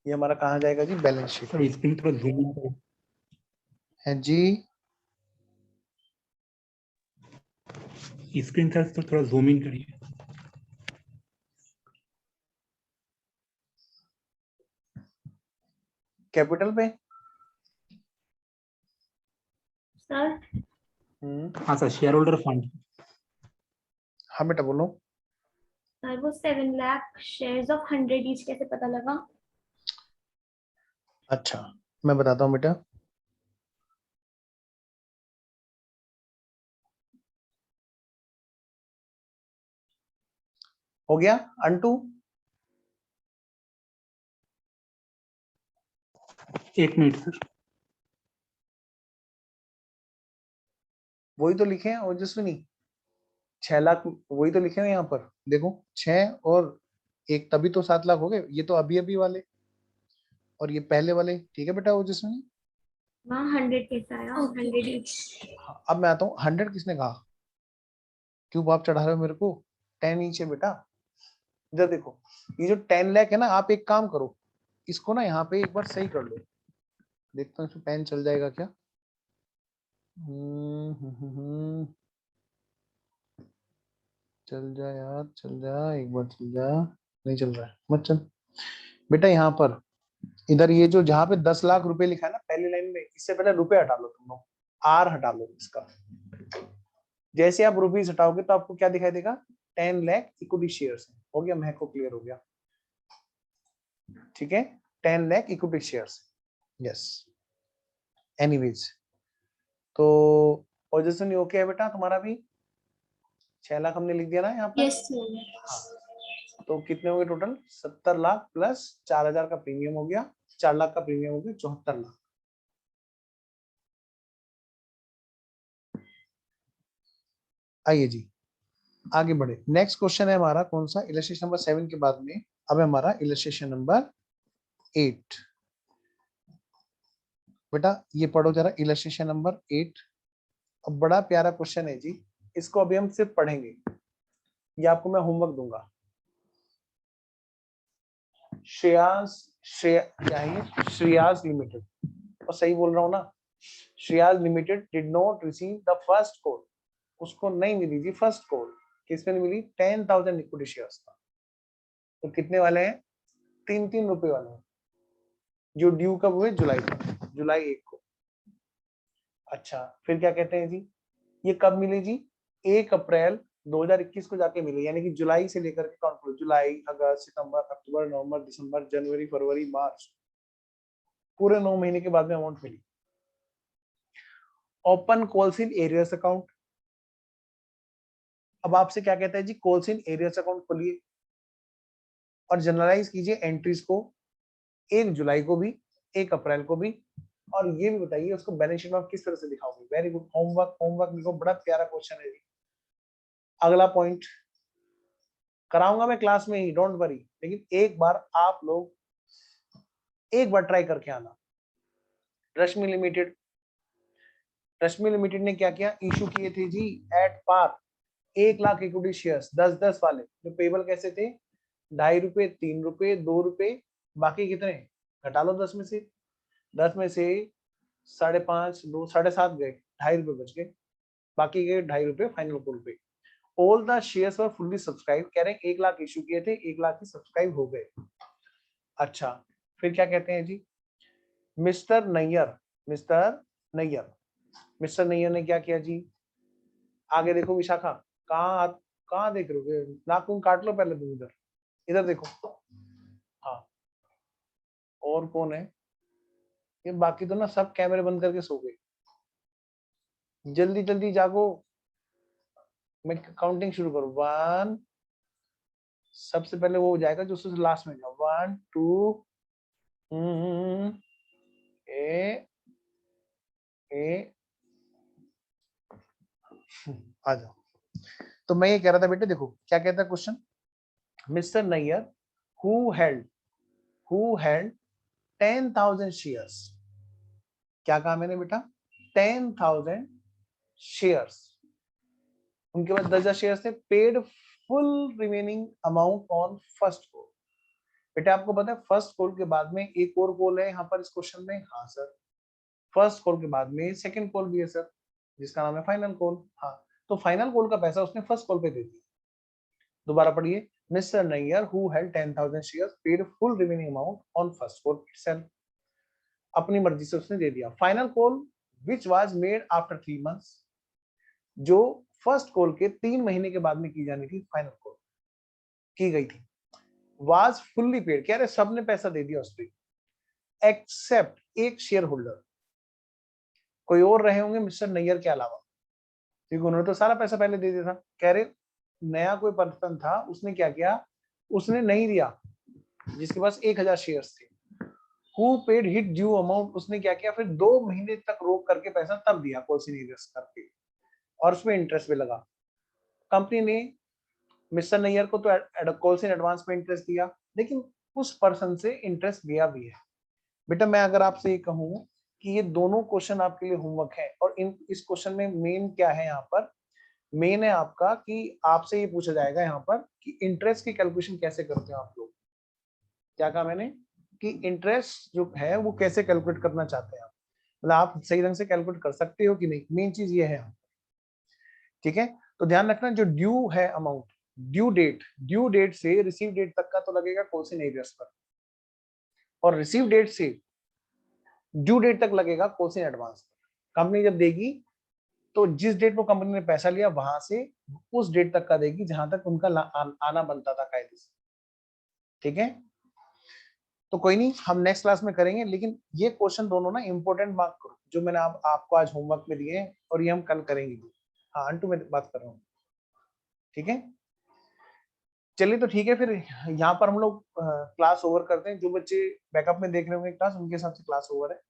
ये हमारा कहाँ जाएगा जी, बैलेंस शीट सर स्क्रीन थोड़ा जूम इन करो। है जी। स्क्रीन सर तो थोड़ा जूम इन करिए। कैपिटल पे सर हाँ सर, शेयर होल्डर फंड। हाँ बेटा बोलो। सर वो 7 लाख शेयर्स ऑफ 100 ईच कैसे पता लगा? अच्छा मैं बताता हूँ बेटा, हो गया अंटू? एक मिनट सर। वही तो लिखे हैं ओजस्विनी, 6 लाख वही तो लिखे हैं यहाँ पर, देखो 6 और 1, तभी तो 7 लाख हो गए। ये तो अभी अभी वाले और ये पहले वाले, ठीक है बेटा ओजस्विनी। वहाँ 100 कैसे आया? 100 ईच। अब मैं आता हूँ, 100 किसने कहा, क्यों बाप चढ़ा रहे हो मेरे को? 10 ईच है बेटा। इधर देखो, ये जो 10 लाख है ना, आप एक काम करो, इसको ना यहाँ पे एक बार सही कर लो, देखता हूँ इसमें पेन चल जाएगा क्या। चल जा यार, चल जा, एक बार चल जा। नहीं चल रहा है, मत चल बेटा। यहाँ पर इधर ये जो जहाँ पे 10 लाख रुपए लिखा है ना पहली लाइन में, इससे पहले रुपए हटा लो तुम लोग, आर हटा लो इसका। जैसे आप रुपीज हटाओगे तो आपको क्या दिखाई देगा, 10 लाख इक्विटी शेयर्स। हो गया, महक को क्लियर हो गया, ठीक है, 10 lakh equity shares. Yes, anyways, तो पोजीशन ओके है बेटा तुम्हारा भी? 6 लाख हमने लिख दिया ना यहाँ पर। Yes sir. हाँ, तो कितने हो गए टोटल, 70 लाख प्लस 4000 का प्रीमियम हो गया, 4 लाख का प्रीमियम हो गया, 74 लाख। आइए जी आगे बढ़े। नेक्स्ट क्वेश्चन है हमारा कौन सा, इलस्ट्रेशन नंबर 7 के बाद में अब है हमारा इलस्ट्रेशन नंबर 8। बेटा ये पढ़ो जरा, इलस्ट्रेशन नंबर 8। अब बड़ा प्यारा क्वेश्चन है जी, इसको अभी हम सिर्फ पढ़ेंगे, ये आपको मैं होमवर्क दूंगा। श्रेयास लिमिटेड, और सही बोल रहा हूँ ना, Shreyas limited did not receive the first call. उसको नहीं मिली थी फर्स्ट कॉल, किसमें मिली, 10,000 इक्विटी शेयर्स का। तो कितने वाले हैं, 3-3 रुपए वाले हैं, जो ड्यू कब हुए, जुलाई को, जुलाई 1 को। अच्छा फिर क्या कहते हैं जी, ये कब मिली जी, 1 अप्रैल 2021 को जाके मिले, यानी कि जुलाई से लेकर के काउंट करो, जुलाई, अगस्त, सितंबर, अक्टूबर, नवंबर, दिसंबर, जनवरी, फरवरी, मार्च, पूरे 9 महीने के बाद में अमाउंट मिली। Open calls in arrears account. अब आपसे क्या कहता है जी, कॉल्स इन एरियर्स अकाउंट खोलिए और जनरलाइज कीजिए एंट्रीज को, 1 जुलाई को भी, 1 अप्रैल को भी, और ये भी बताइए उसको बैलेंस शीट में आप किस तरह से दिखाओगे। वेरी गुड, होमवर्क, होमवर्क लिखो, बड़ा प्यारा क्वेश्चन है जी। अगला पॉइंट कराऊंगा मैं क्लास में ही, डोंट वरी, लेकिन एक बार आप लोग एक बार ट्राई करके आना। रश्मि लिमिटेड, रश्मि लिमिटेड ने क्या किया, इशू किए थे जी at par 1 lakh equity shares 10-10 वाले जो पेबल कैसे थे, 2.5 रुपए, 3 रुपए, 2 रुपए, बाकी कितने घटा लो 10 में से 5.5 2 7.5 गए, 2.5 रुपए बच गए, बाकी के 2.5 रुपए फाइनल कॉल पे। All the shares were fully subscribe, कह रहे हैं 1 लाख इशू किए थे, 1 लाख ही सब्सक्राइब हो गए। अच्छा फिर क्या कहते हैं जी, मिस्टर नैयर ने क्या किया जी, आगे देखो विशाखा, कहाँ देख रहे हो, नाखून काट लो पहले तुम, इधर देखो। हाँ और कौन है ये, बाकी तो ना सब कैमरे बंद करके सो गए, जल्दी जल्दी जागो, मैं काउंटिंग शुरू करूँ। 1, सबसे पहले वो हो जाएगा जो सबसे लास्ट में जाओ, 1 2 आ जाओ। तो मैं ये कह रहा था बेटे, देखो क्या कहता है question, mister Nayyar who held 10,000 shares, क्या कहा मैंने बेटा, 10,000 शेयर्स, उनके पास 10,000 शेयर्स थे, paid full remaining amount on first call. बेटा आपको पता है फर्स्ट कॉल के बाद में एक और कॉल है यहाँ पर इस क्वेश्चन में, हाँ सर, फर्स्ट कॉल के बाद में सेकंड कॉल भी है सर, जिसका नाम है फाइनल कॉल। हाँ तो फाइनल कॉल का पैसा उसने फर्स्ट कॉल पे दे दिया। दोबारा पढ़िए, mister Nayyar who held 10,000 shares paid full remaining amount on first call itself, अपनी मर्जी से उसने दे दिया। Final call which was made after 3 months, जो फर्स्ट कॉल के 3 महीने के बाद में की जानी थी, फाइनल कॉल की गई थी, वाज फुल्ली पेड, कह रहे सबने पैसा दे दिया उस पे, एक्सेप्ट एक शेयर होल्डर, कोई और रहे होंगे मिस्टर नैयर के अलावा, क्योंकि उन्होंने तो सारा पैसा पहले दे दिया था। कह रहे नया कोई पर्सन था, उसने क्या किया, उसने नहीं दिया, जिसके पास 1,000 शेयर्स थे, who paid hit due amount, उसने क्या किया, फिर 2 महीने तक रोक करके पैसा तब दिया कॉल्सिनियर्स करके, और उसमें इंटरेस्ट भी लगा। कंपनी ने मिस्टर नैयर को तो कॉल्सिन एडवांस में इंटरेस्ट दिया, लेकिन उस पर्सन से इंटरेस्ट लिया भी है। बेटा मैं अगर आपसे ये कहूँ कि ये दोनों क्वेश्चन आपके लिए होमवर्क है, और इस क्वेश्चन में मेन क्या है, यहाँ पर मेन है आपका कि आपसे ये पूछा जाएगा यहाँ पर कि इंटरेस्ट की कैलकुलेशन कैसे करते हो आप लोग। क्या कहा मैंने कि इंटरेस्ट जो है वो कैसे कैलकुलेट करना चाहते हैं आप, मतलब आप सही ढंग से कैलकुलेट कर सकते हो कि नहीं, मेन चीज ये है। ठीक है, तो ध्यान रखना जो ड्यू है अमाउंट, ड्यू डेट से रिसीव डेट तक का तो लगेगा कॉल्सिन एरियर्स पर, और रिसीव डेट से ड्यू डेट तक लगेगा कॉल्सिन एडवांस। कंपनी जब देगी तो जिस डेट को कंपनी ने पैसा लिया वहां से उस डेट तक का देगी जहां तक उनका आना बनता था कायदे से। ठीक है, तो कोई नहीं, हम नेक्स्ट क्लास में करेंगे, लेकिन ये क्वेश्चन दोनों ना इंपॉर्टेंट मार्क करो जो मैंने आपको आज होमवर्क में दिए, और ये हम कल करेंगे। हाँ अंटू मैं बात कर रहा हूँ। ठीक है, चलिए तो ठीक है, फिर यहाँ पर हम लोग क्लास ओवर करते हैं। जो बच्चे बैकअप में देख रहे होंगे क्लास, उनके हिसाब से क्लास ओवर है।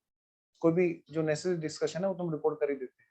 कोई भी जो नेसेसरी डिस्कशन है वो तुम रिकॉर्ड कर ही देते हैं।